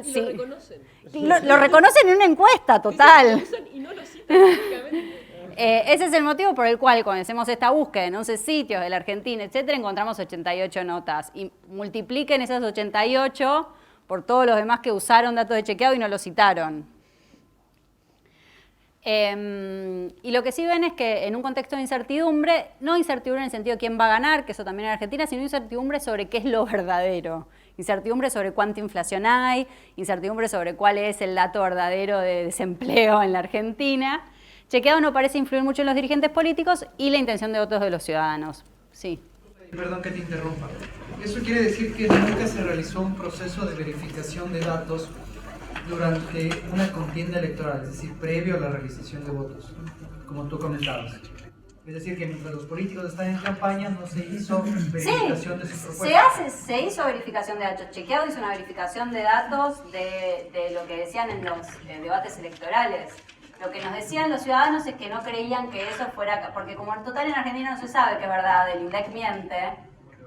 Speaker 2: Sí, lo reconocen.
Speaker 1: Lo reconocen en una encuesta, total.
Speaker 2: Y no lo citan públicamente.
Speaker 1: Ese es el motivo por el cual cuando hacemos esta búsqueda en 11 sitios de la Argentina, etcétera, encontramos 88 notas. Y multipliquen esas 88 por todos los demás que usaron datos de Chequeado y no lo citaron. Y lo que sí ven es que en un contexto de incertidumbre, no incertidumbre en el sentido de quién va a ganar, que eso también en Argentina, sino incertidumbre sobre qué es lo verdadero. Incertidumbre sobre cuánta inflación hay, incertidumbre sobre cuál es el dato verdadero de desempleo en la Argentina. Chequeado no parece influir mucho en los dirigentes políticos y la intención de votos de los ciudadanos. Sí.
Speaker 6: Perdón que te interrumpa. Eso quiere decir que nunca se realizó un proceso de verificación de datos durante una contienda electoral, es decir, previo a la realización de votos, como tú comentabas. Es decir, que mientras los políticos están en campaña no se hizo verificación de sus propuestas.
Speaker 1: Se hizo verificación de datos. Chequeado hizo una verificación de datos de lo que decían en los debates electorales. Lo que nos decían los ciudadanos es que no creían que eso fuera... Porque como en total en Argentina no se sabe que es verdad, el INDEC miente,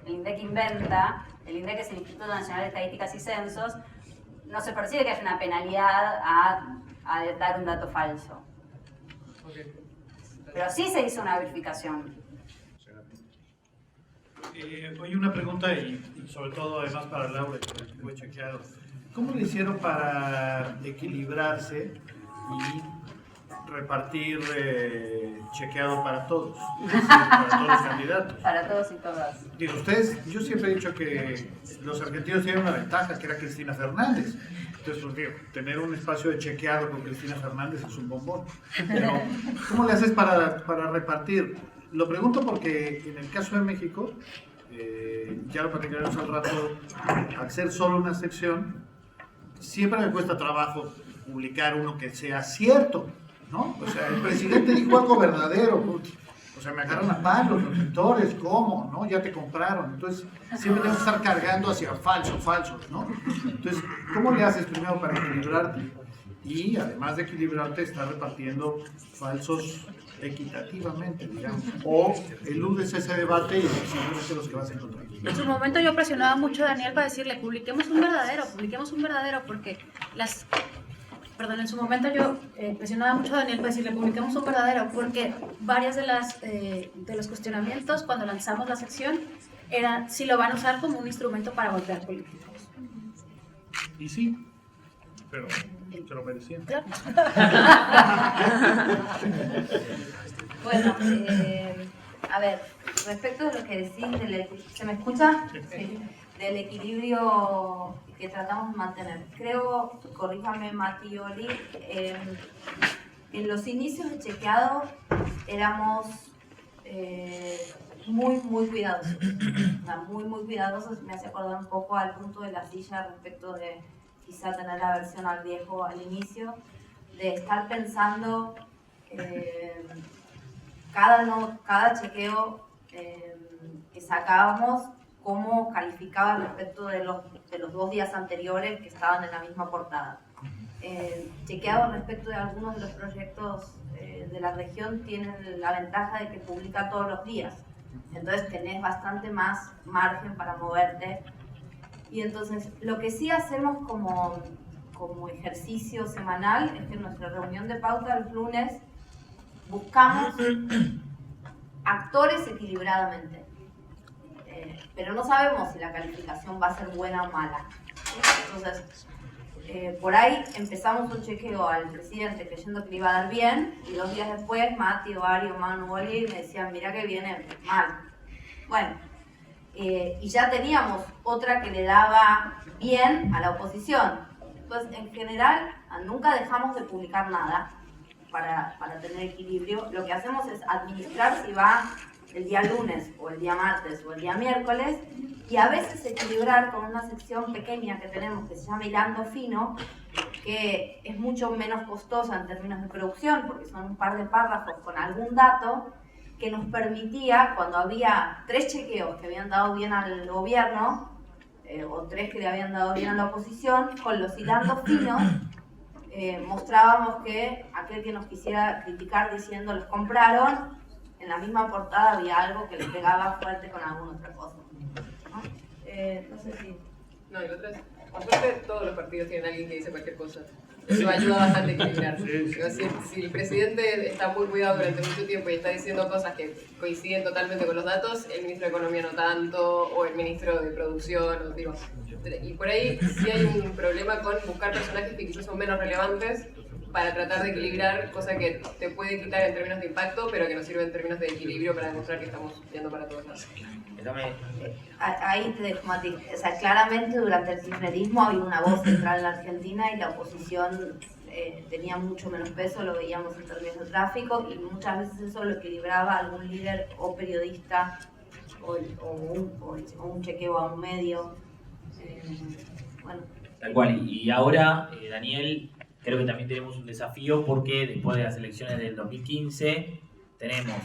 Speaker 1: el INDEC inventa, el INDEC es el Instituto Nacional de Estadísticas y Censos, no se percibe que haya una penalidad a dar un dato falso. Pero sí se hizo una verificación.
Speaker 7: Oye, una pregunta y sobre todo además para Laura, que fue Chequeado. ¿Cómo le hicieron para equilibrarse y repartir chequeado para todos, es decir, para todos los candidatos.
Speaker 1: Para todos y todas.
Speaker 7: Digo, ustedes, yo siempre he dicho que los argentinos tienen una ventaja, que era Cristina Fernández. Entonces, pues digo, tener un espacio de chequeado con Cristina Fernández es un bombón. Pero, ¿cómo le haces para repartir? Lo pregunto porque en el caso de México, ya lo platicaremos al rato, al ser solo una sección, siempre me cuesta trabajo publicar uno que sea cierto, ¿no? O sea, el presidente dijo algo verdadero, o sea, me agarran a palos los lectores, ¿cómo? ¿No? Ya te compraron. Entonces, siempre tengo que estar cargando hacia falsos, ¿no? Entonces, ¿cómo le haces primero para equilibrarte? Y además de equilibrarte, estar repartiendo falsos equitativamente, digamos. O eludes ese debate y simplemente los que vas a encontrar.
Speaker 8: En su momento yo presionaba mucho a Daniel para decirle, publiquemos un verdadero, porque en su momento yo presionaba mucho a Daniel para decirle, publiquemos un verdadero, porque varias de los cuestionamientos cuando lanzamos la sección eran si lo van a usar como un instrumento para golpear políticos.
Speaker 7: Y sí, pero se lo merecían.
Speaker 8: Claro.
Speaker 9: Bueno, a ver, respecto de lo que decís, ¿se me escucha? Sí. Del equilibrio que tratamos de mantener. Creo, corríjame Mati y Oli, en los inicios de chequeado éramos muy cuidadosos. O sea, muy cuidadosos. Me hace acordar un poco al punto de la silla respecto de quizá tener la versión al viejo al inicio, de estar pensando cada chequeo que sacábamos, cómo calificaba respecto de los 2 días anteriores que estaban en la misma portada. Chequeado respecto de algunos de los proyectos de la región tienen la ventaja de que publica todos los días, entonces tenés bastante más margen para moverte. Y entonces lo que sí hacemos como ejercicio semanal es que en nuestra reunión de pauta los lunes buscamos actores equilibradamente, pero no sabemos si la calificación va a ser buena o mala. Entonces, por ahí empezamos un chequeo al presidente creyendo que le iba a dar bien, y 2 días después Mati, Ovario, Manu, Oli me decían, mirá que viene mal. Bueno, y ya teníamos otra que le daba bien a la oposición. Entonces, en general, nunca dejamos de publicar nada para tener equilibrio. Lo que hacemos es administrar si va el día lunes o el día martes o el día miércoles, y a veces equilibrar con una sección pequeña que tenemos que se llama Hilando Fino, que es mucho menos costosa en términos de producción porque son un par de párrafos con algún dato que nos permitía, cuando había 3 chequeos que habían dado bien al gobierno o 3 que le habían dado bien a la oposición, con los Hilando Finos mostrábamos que aquel que nos quisiera criticar diciendo los compraron, en la misma portada había algo que le pegaba fuerte con alguna otra cosa. No sé si...
Speaker 2: No, y lo otro es, por suerte todos los partidos tienen a alguien que dice cualquier cosa. Eso ayuda bastante a equilibrar. Si el presidente está muy cuidado durante mucho tiempo y está diciendo cosas que coinciden totalmente con los datos, el ministro de Economía no tanto, o el ministro de Producción, digo. Y por ahí sí hay un problema con buscar personajes que quizás son menos relevantes para tratar de equilibrar, cosa que te puede quitar en términos de impacto, pero que nos sirve en términos de equilibrio para demostrar que estamos yendo para todos lados.
Speaker 9: Ahí te dejo, Mati. O sea, claramente durante el kirchnerismo había una voz central en la Argentina y la oposición tenía mucho menos peso, lo veíamos en términos de tráfico, y muchas veces eso lo equilibraba algún líder o periodista o un chequeo a un medio. Bueno.
Speaker 10: Tal cual. Y ahora, Daniel, creo que también tenemos un desafío porque después de las elecciones del 2015 tenemos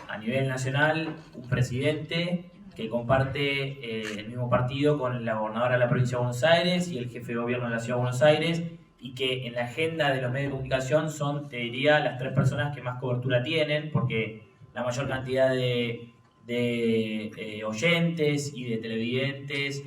Speaker 10: a nivel nacional un presidente que comparte el mismo partido con la gobernadora de la provincia de Buenos Aires y el jefe de gobierno de la ciudad de Buenos Aires, y que en la agenda de los medios de comunicación son, te diría, las 3 personas que más cobertura tienen, porque la mayor cantidad de oyentes y de televidentes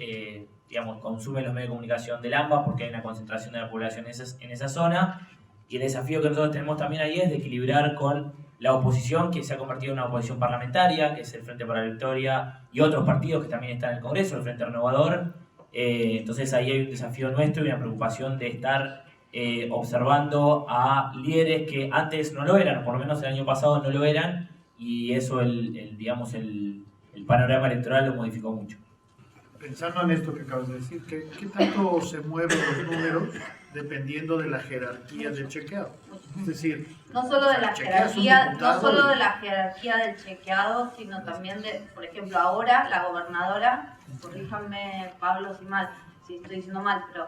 Speaker 10: digamos, consumen los medios de comunicación del AMBA porque hay una concentración de la población en esa zona, y el desafío que nosotros tenemos también ahí es de equilibrar con la oposición, que se ha convertido en una oposición parlamentaria, que es el Frente para la Victoria, y otros partidos que también están en el Congreso, el Frente Renovador. Entonces ahí hay un desafío nuestro y una preocupación de estar observando a líderes que antes no lo eran, por lo menos el año pasado no lo eran, y eso digamos, el panorama electoral lo modificó mucho.
Speaker 7: Pensando en esto que acabas de decir, ¿qué tanto se mueven los números dependiendo de la jerarquía del chequeado? Es decir,
Speaker 9: no solo de la
Speaker 7: chequeas un
Speaker 9: jerarquía, no
Speaker 7: diputado
Speaker 9: solo de la jerarquía del chequeado, sino también de, por ejemplo, ahora la gobernadora, corríjanme Pablo si estoy diciendo mal, pero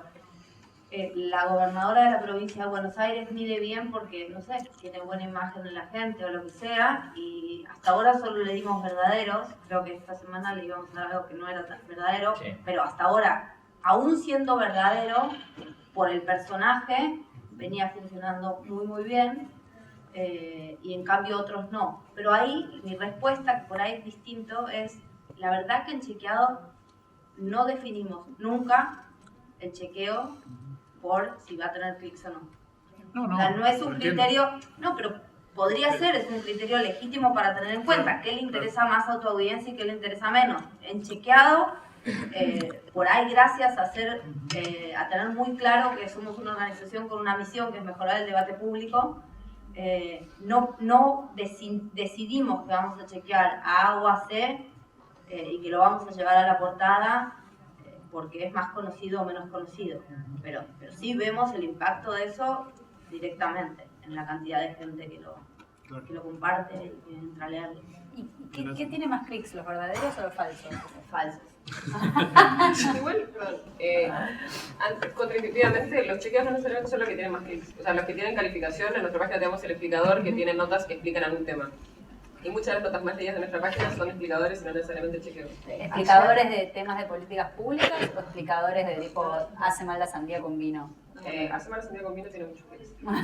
Speaker 9: la gobernadora de la provincia de Buenos Aires mide bien porque, no sé, tiene buena imagen de la gente o lo que sea, y hasta ahora solo le dimos verdaderos. Creo que esta semana le íbamos a dar algo que no era tan verdadero, sí. Pero hasta ahora, aún siendo verdadero, por el personaje, venía funcionando muy bien, y en cambio otros no. Pero ahí, mi respuesta, que por ahí es distinto, es, la verdad que en chequeado no definimos nunca el chequeo por si va a tener clics o no.
Speaker 7: No,
Speaker 9: o sea, no es un criterio, no, pero podría ser, es un criterio legítimo para tener en cuenta qué le interesa más a tu audiencia y qué le interesa menos. En chequeado, por ahí gracias a tener muy claro que somos una organización con una misión que es mejorar el debate público, no decidimos que vamos a chequear a A o a C y que lo vamos a llevar a la portada porque es más conocido o menos conocido, pero sí vemos el impacto de eso directamente en la cantidad de gente que lo comparte y que entra a leerlo.
Speaker 1: ¿Y qué tiene más clics, los verdaderos o los falsos?
Speaker 9: Falsos.
Speaker 2: Igual, perdón, contraintuitivamente, los chequeos no necesariamente son los que tienen más clics. O sea, los que tienen calificación, en nuestra página tenemos el explicador que tiene notas que explican algún tema. Y muchas de las notas más leídas de nuestra página son explicadores y no necesariamente chequeos.
Speaker 1: ¿Explicadores de temas de políticas públicas o explicadores de tipo hace mal la sandía con vino?
Speaker 2: Hace mal la sandía con vino tiene muchos clics. Pero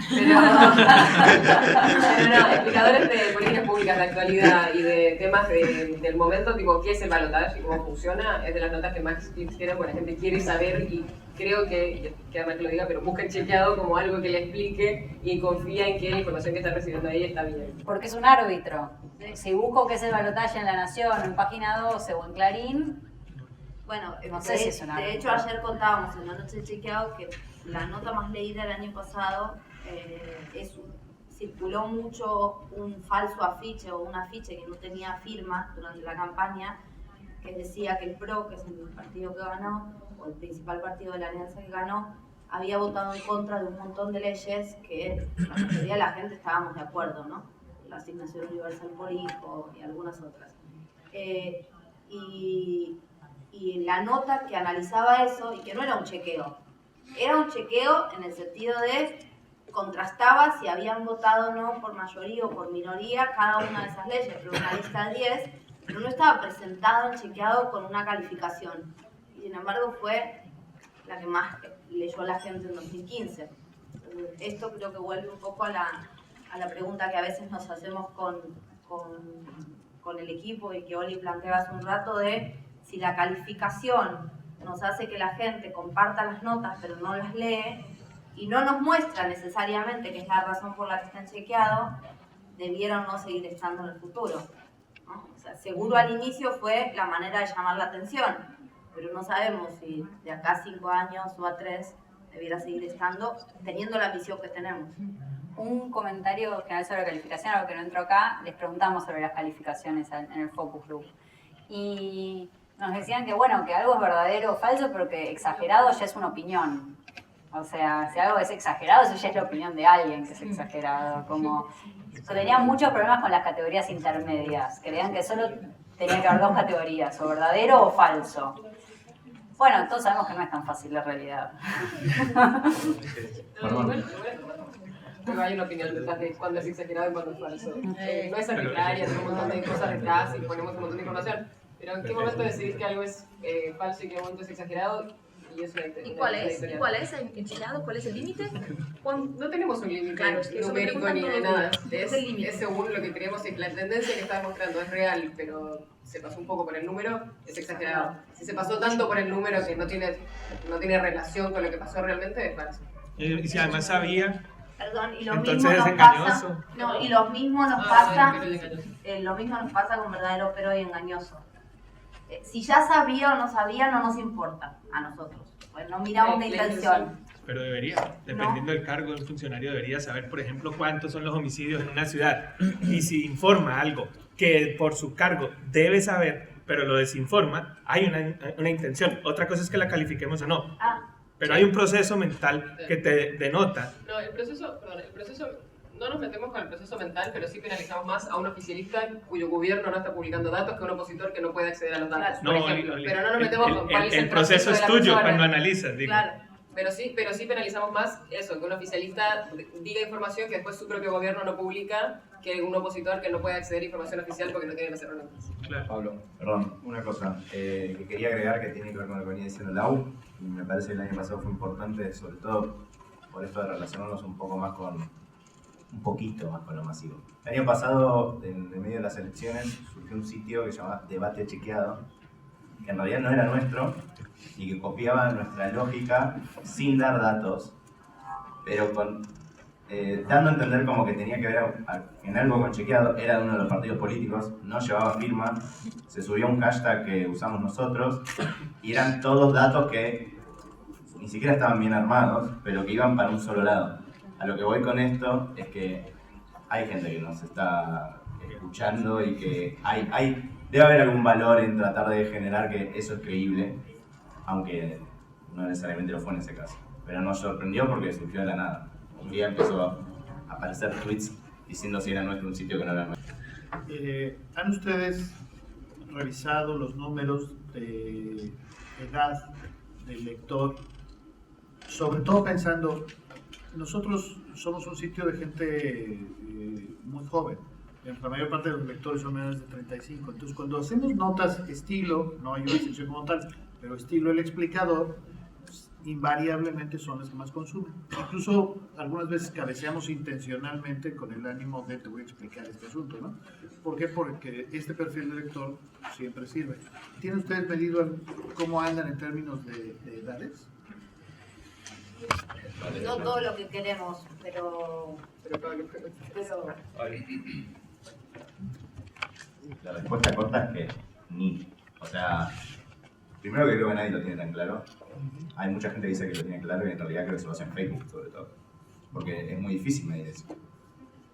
Speaker 2: no, explicadores de políticas públicas de actualidad y de temas del momento, tipo qué es el balotaje y cómo funciona, es de las notas que más clics tienen, porque la gente quiere saber y creo que, queda mal que lo diga, pero busca chequeado como algo que le explique y confía en que la información que está recibiendo ahí está bien.
Speaker 1: Porque es un árbitro. Si busco qué es el balotaje en La Nación, o en Página 12 o en Clarín,
Speaker 9: bueno,
Speaker 1: no sé si es un árbitro.
Speaker 9: De hecho, ayer contábamos en la noche de chequeado que la nota más leída el año pasado circuló mucho un falso afiche o un afiche que no tenía firma durante la campaña, que decía que el PRO, que es el partido que ganó, o el principal partido de la alianza que ganó, había votado en contra de un montón de leyes que la mayoría de la gente estábamos de acuerdo, ¿no? La asignación universal por hijo y algunas otras. Y la nota que analizaba eso, y que no era un chequeo, era un chequeo en el sentido de contrastaba si habían votado o no por mayoría o por minoría cada una de esas leyes, pero una lista de 10, pero no estaba presentado en chequeado con una calificación. Y sin embargo fue la que más leyó la gente en 2015. Esto creo que vuelve un poco a la pregunta que a veces nos hacemos con el equipo y que Oli planteaba hace un rato de si la calificación nos hace que la gente comparta las notas pero no las lee y no nos muestra necesariamente que es la razón por la que están chequeados, debieron no seguir estando en el futuro, ¿no? O sea, seguro al inicio fue la manera de llamar la atención, pero no sabemos si de acá a 5 años o a 3 debiera seguir estando teniendo la visión que tenemos.
Speaker 1: Un comentario general sobre la calificación, algo que no entró acá, les preguntamos sobre las calificaciones en el focus group. Y nos decían que bueno, que algo es verdadero o falso, pero que exagerado ya es una opinión. O sea, si algo es exagerado, eso ya es la opinión de alguien que es exagerado. Como tenían muchos problemas con las categorías intermedias. Creían que solo tenía que haber 2 categorías, o verdadero o falso. Bueno, todos sabemos que no es tan fácil la realidad.
Speaker 2: Pero hay una opinión detrás de cuándo es exagerado y cuándo es falso. No es arbitraria, tiene un montón de cosas detrás y ponemos un montón de información. Pero ¿en qué momento decidís que algo es falso y qué momento es exagerado?
Speaker 11: ¿Y cuál es? ¿Y cuál es el chequeado? ¿Cuál es el límite?
Speaker 2: No tenemos un límite
Speaker 11: claro, es que
Speaker 2: numérico ni de nada.
Speaker 11: Es
Speaker 2: según lo que creemos y la tendencia que está demostrando es real, pero se pasó un poco por el número, es exagerado. Si se pasó tanto por el número que no tiene relación con lo que pasó realmente, es falso.
Speaker 3: Y si además sabía...
Speaker 9: Perdón, y lo
Speaker 3: entonces
Speaker 9: mismo
Speaker 3: es
Speaker 9: nos
Speaker 3: engañoso.
Speaker 9: pasa. No, y lo mismo nos pasa. Lo mismo nos pasa con verdadero pero y engañoso. Si ya sabía o no sabía, no nos importa a nosotros. Pues no miramos la intención.
Speaker 3: Pero debería, dependiendo del cargo, un funcionario debería saber, por ejemplo, cuántos son los homicidios en una ciudad. Y si informa algo que por su cargo debe saber, pero lo desinforma, hay una intención. Otra cosa es que la califiquemos o no. Pero hay un proceso mental que te denota.
Speaker 2: No, el proceso, no nos metemos con el proceso mental, pero sí penalizamos más a un oficialista cuyo gobierno no está publicando datos que a un opositor que no puede acceder a los datos, por ejemplo. Pero no nos metemos con cuál es
Speaker 3: el proceso es tuyo cuando analizas, digo.
Speaker 2: Claro. Pero sí penalizamos más eso, que un oficialista diga información que después su propio gobierno no publica, que un opositor que no puede acceder a información oficial porque no tiene las herramientas.
Speaker 3: Claro.
Speaker 12: Pablo, perdón, una cosa que quería agregar que tiene que ver con lo que venía diciendo Lau, y me parece que el año pasado fue importante, sobre todo por esto de relacionarnos un poquito más con lo masivo. El año pasado, en medio de las elecciones, surgió un sitio que se llamaba Debate Chequeado, que en realidad no era nuestro, y que copiaba nuestra lógica sin dar datos, pero dando a entender como que tenía que ver en algo con chequeado, era de uno de los partidos políticos, no llevaba firma, se subió un hashtag que usamos nosotros, y eran todos datos que ni siquiera estaban bien armados, pero que iban para un solo lado. A lo que voy con esto es que hay gente que nos está escuchando y que debe haber algún valor en tratar de generar que eso es creíble, aunque no necesariamente lo fue en ese caso. Pero nos sorprendió porque surgió de la nada. Un día empezó a aparecer tweets diciendo si era nuestro un sitio que no era nuestro.
Speaker 7: ¿Han ustedes revisado los números de edad del lector? Sobre todo pensando, nosotros somos un sitio de gente muy joven. La mayor parte de los lectores son menores de 35. Entonces, cuando hacemos notas estilo, no hay una sección como tal, pero estilo El Explicador, invariablemente son las que más consumen. Incluso algunas veces cabeceamos intencionalmente con el ánimo de te voy a explicar este asunto, ¿no? ¿Por qué? Porque este perfil de lector siempre sirve. ¿Tienen ustedes medido cómo andan en términos de edades?
Speaker 9: No todo lo que queremos, pero
Speaker 12: La respuesta corta es que ni. O sea, primero que creo que nadie lo tiene tan claro. Hay mucha gente que dice que lo tiene claro y en realidad creo que se lo hace en Facebook sobre todo. Porque es muy difícil medir eso.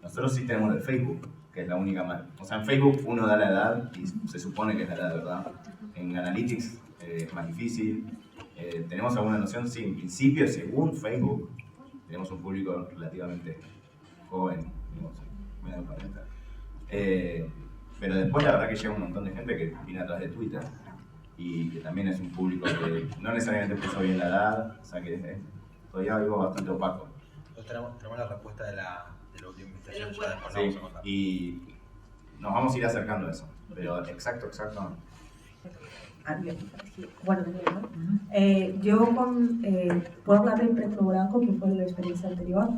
Speaker 12: Nosotros sí tenemos el Facebook, que es la única más. O sea, en Facebook uno da la edad y se supone que es la edad de verdad. En Analytics es más difícil. Tenemos alguna noción, sí, en principio, según Facebook, tenemos un público relativamente joven, digamos, menos de 40. Pero después la verdad que llega un montón de gente que viene atrás de Twitter y que también es un público que no necesariamente puso bien la edad, o sea que es todavía algo bastante opaco.
Speaker 13: Nosotros tenemos la respuesta de la última investigación, ya después
Speaker 12: sí,
Speaker 13: vamos a contar.
Speaker 12: Y nos vamos a ir acercando a eso, pero exacto no.
Speaker 14: Bueno, yo puedo hablar del Petro Blanco, que fue la experiencia anterior.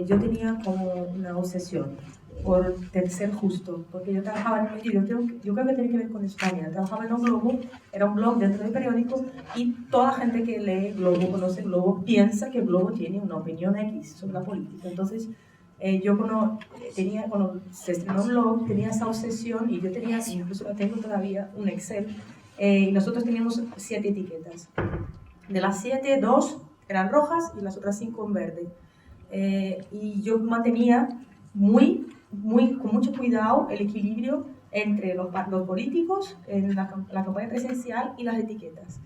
Speaker 14: Yo tenía como una obsesión por ser justo, porque yo trabajaba en un medio, yo creo que tiene que ver con España, trabajaba en un Globo, era un blog dentro del periódico, y toda la gente que lee Globo, conoce Globo, piensa que Globo tiene una opinión X sobre la política. Entonces, yo cuando se estrenó un blog, tenía esa obsesión, y yo tenía, incluso tengo todavía, un Excel, y nosotros teníamos 7 etiquetas. De las 7, 2 eran rojas y las otras 5 en verde. Y yo mantenía con mucho cuidado el equilibrio entre los políticos en la campaña presidencial y las etiquetas.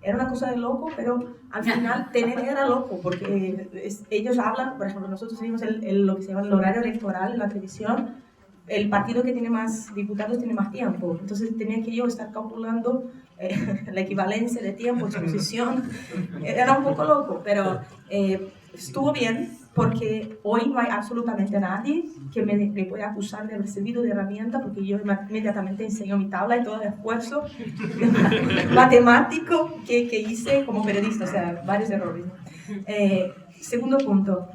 Speaker 14: Era una cosa de loco, pero al final era loco, porque ellos hablan, por ejemplo, nosotros tenemos lo que se llama el horario electoral en la televisión. El partido que tiene más diputados tiene más tiempo, entonces tenía que yo estar calculando la equivalencia de tiempo, exposición. Era un poco loco, pero estuvo bien, porque hoy no hay absolutamente nadie que me pueda acusar de haber servido de herramienta, porque yo inmediatamente enseño mi tabla y todo el esfuerzo matemático que hice como periodista, o sea, varios errores. Segundo punto,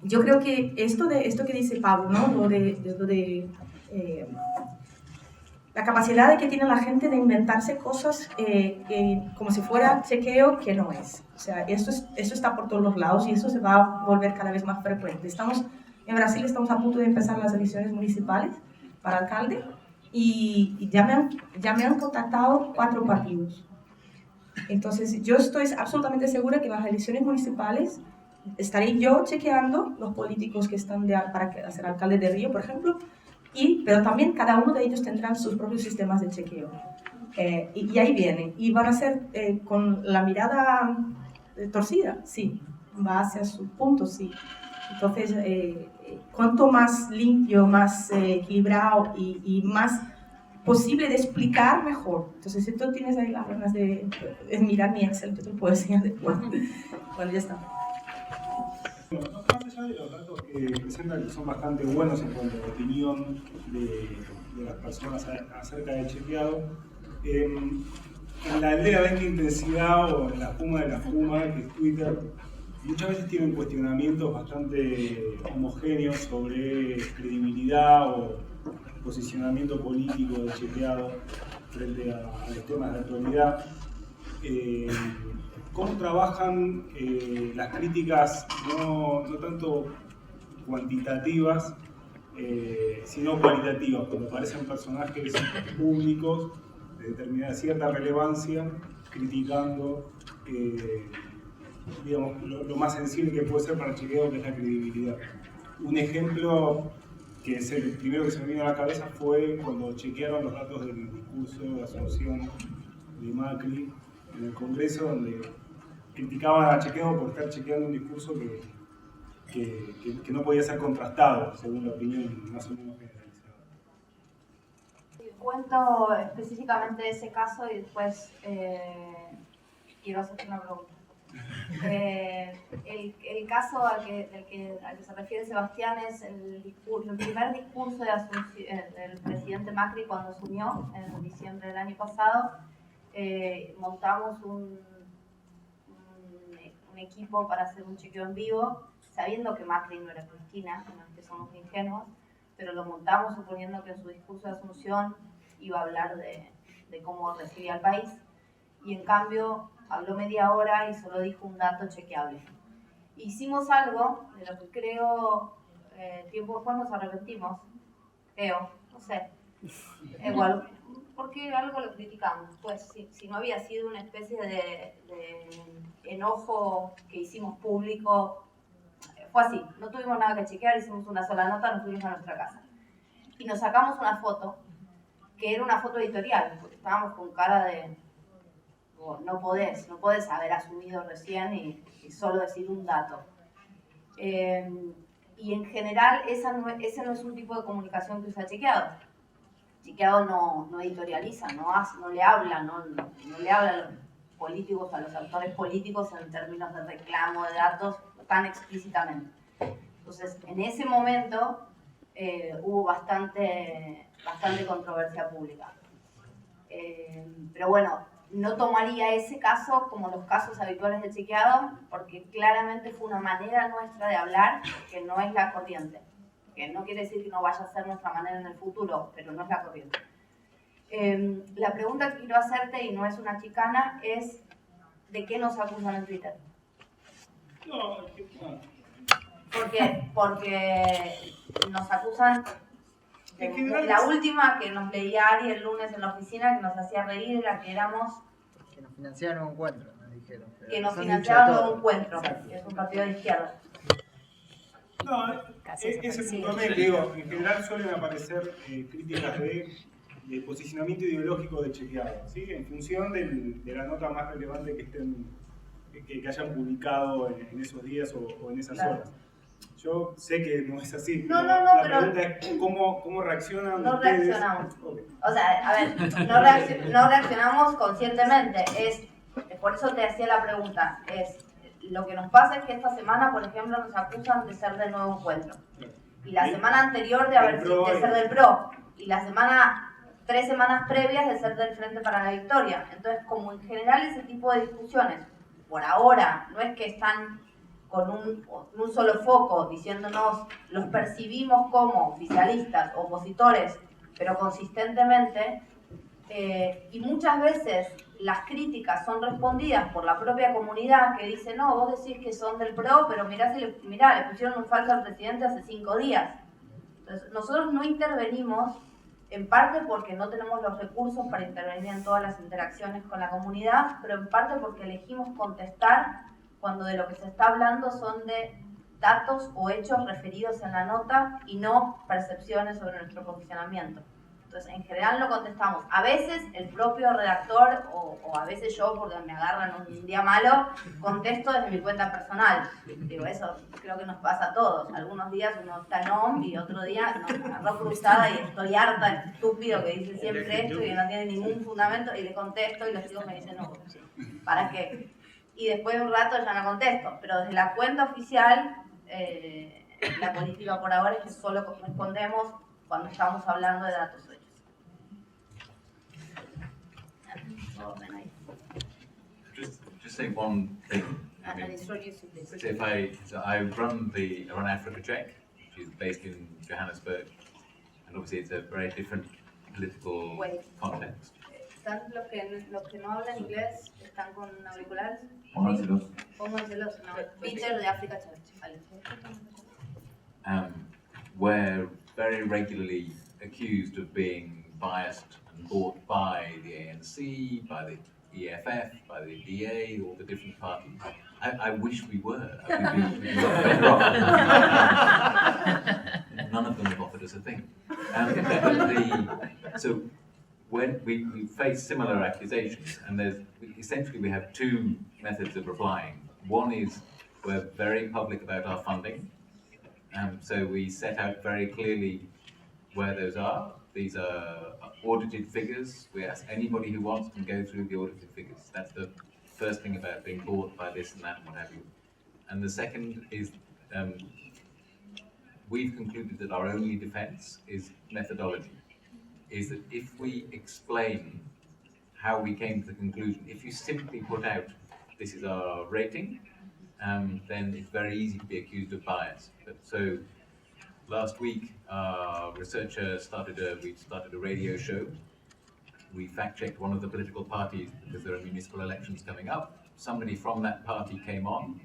Speaker 14: yo creo que esto que dice Pablo, ¿no? Lo de la capacidad que tiene la gente de inventarse cosas como si fuera chequeo, que no es. O sea, eso está por todos los lados y eso se va a volver cada vez más frecuente. En Brasil estamos a punto de empezar las elecciones municipales para alcalde y ya me han contactado 4 partidos Entonces, yo estoy absolutamente segura que en las elecciones municipales estaré yo chequeando los políticos que están para ser alcalde de Río, por ejemplo, pero también cada uno de ellos tendrán sus propios sistemas de chequeo. Y ahí vienen. Y van a ser con la mirada torcida, sí. Va hacia sus puntos, sí. Entonces, cuanto más limpio, más equilibrado y más posible de explicar, mejor. Entonces, si tú tienes ahí las ganas de mirar mi Excel, yo te lo puedo enseñar después. Bueno, ya está.
Speaker 15: Bueno, más allá de los datos que presentan, que son bastante buenos en cuanto a la opinión de las personas acerca del chequeado, en la aldea de intensidad o en la espuma de la espuma, que es Twitter, muchas veces tienen cuestionamientos bastante homogéneos sobre credibilidad o posicionamiento político del chequeado frente a los temas de actualidad. ¿Cómo trabajan las críticas no tanto cuantitativas, sino cualitativas, cuando aparecen personajes públicos de determinada cierta relevancia, criticando digamos, lo más sensible que puede ser para el chequeo, que es la credibilidad? Un ejemplo que es el primero que se me vino a la cabeza fue cuando chequearon los datos del discurso de Asunción de Macri en el Congreso, donde criticaban a Chequeo por estar chequeando un discurso que no podía ser contrastado, según la opinión más o menos generalizada.
Speaker 9: Cuento específicamente de ese caso y después quiero hacerte una pregunta. El caso al que se refiere Sebastián es el primer discurso del presidente Macri cuando asumió en diciembre del año pasado. Montamos un equipo para hacer un chequeo en vivo, sabiendo que Macri no era Cristina, no es que somos ingenuos, pero lo montamos suponiendo que en su discurso de Asunción iba a hablar de cómo recibía al país, y en cambio habló media hora y solo dijo un dato chequeable. Hicimos algo de lo que creo, tiempo después nos arrepentimos, no sé, igual, porque algo lo criticamos. Pues si no había sido una especie de enojo que hicimos público, fue así, no tuvimos nada que chequear, hicimos una sola nota, nos fuimos a nuestra casa. Y nos sacamos una foto, que era una foto editorial, porque estábamos con cara de... No podés haber asumido recién y solo decir un dato. Y en general ese no es un tipo de comunicación que usa Chequeado. Chequeado no editorializa, no le habla a los políticos, a los actores políticos en términos de reclamo de datos tan explícitamente. Entonces, en ese momento hubo bastante controversia pública. Pero bueno, no tomaría ese caso como los casos habituales de Chequeado, porque claramente fue una manera nuestra de hablar que no es la corriente. Que no quiere decir que no vaya a ser nuestra manera en el futuro, pero no es la corriente. La pregunta que quiero hacerte, y no es una chicana, es ¿de qué nos acusan en Twitter? Porque nos acusan... La última que nos leía Ari el lunes en la oficina, que nos hacía reír, era que éramos...
Speaker 16: Que nos financiaron un encuentro, nos dijeron.
Speaker 9: Que nos financiaron un encuentro, que es un partido de izquierda.
Speaker 15: No, ese puntualmente, digo, en general suelen aparecer críticas de posicionamiento ideológico de Chequeado, ¿sí? En función de la nota más relevante que hayan publicado en esos días o en esas horas. Yo sé que no es así.
Speaker 9: No,
Speaker 15: la
Speaker 9: pero...
Speaker 15: pregunta es ¿cómo reaccionan
Speaker 9: no
Speaker 15: ustedes?
Speaker 9: Reaccionamos. O sea, a ver, no reaccionamos conscientemente. Por eso te hacía la pregunta. Lo que nos pasa es que esta semana, por ejemplo, nos acusan de ser del Nuevo Encuentro. Y la semana anterior de ser del PRO. Y la 3 semanas previas de ser del Frente para la Victoria. Entonces, como en general ese tipo de discusiones, por ahora, no es que están con un solo foco, diciéndonos, los percibimos como oficialistas, opositores, pero consistentemente, y muchas veces las críticas son respondidas por la propia comunidad que dice, no, vos decís que son del PRO, pero mirá, le pusieron un falso al presidente hace 5 días. Entonces, nosotros no intervenimos en parte porque no tenemos los recursos para intervenir en todas las interacciones con la comunidad, pero en parte porque elegimos contestar cuando de lo que se está hablando son de datos o hechos referidos en la nota y no percepciones sobre nuestro posicionamiento. Entonces, en general no contestamos. A veces el propio redactor o a veces yo, porque me agarran un día malo, contesto desde mi cuenta personal. Digo, eso creo que nos pasa a todos. Algunos días uno está en OM y otro día me agarró cruzada y estoy harta, estúpido, que dice siempre esto y no tiene ningún fundamento, y le contesto y los chicos me dicen, no, ¿para qué? Y después de un rato ya no contesto. Pero desde la cuenta oficial, la política por ahora es que solo respondemos cuando estamos hablando de datos hechos.
Speaker 17: Just say one thing. I mean, so if I run Africa Check, which is based in Johannesburg, and obviously it's a very different political context.
Speaker 9: ¿Están los que no hablan inglés están con auriculares?
Speaker 4: Pónganselos.
Speaker 9: Pónganselos, no. Peter de Africa Check. Vale.
Speaker 17: We're very regularly accused of being biased and bought by the ANC, by the EFF, by the DA, all the different parties. I wish we were. We'd be better off. None of them have offered us a thing. So when we face similar accusations, and essentially we have two methods of replying. One is we're very public about our funding. So we set out very clearly where those are. These are audited figures. We ask anybody who wants can go through the audited figures. That's the first thing about being bought by this and that and what have you. And the second is we've concluded that our only defense is methodology. Is that if we explain how we came to the conclusion, if you simply put out this is our rating, then it's very easy to be accused of bias. So last week, our researcher started a radio show. We fact-checked one of the political parties because there are municipal elections coming up. Somebody from that party came on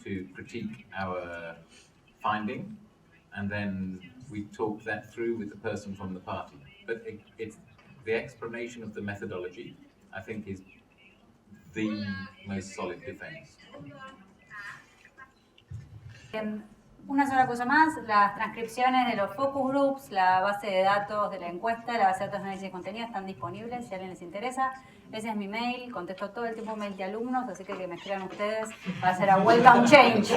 Speaker 17: to critique our finding, and then we talked that through with the person from the party. But it's the explanation of the methodology, I think, is the most solid defense.
Speaker 1: Una sola cosa más, las transcripciones de los focus groups, la base de datos de la encuesta, la base de datos de análisis de contenido están disponibles si a alguien les interesa. Ese es mi mail, contesto todo el tiempo mail de alumnos, así que me escriban ustedes para hacer a welcome change.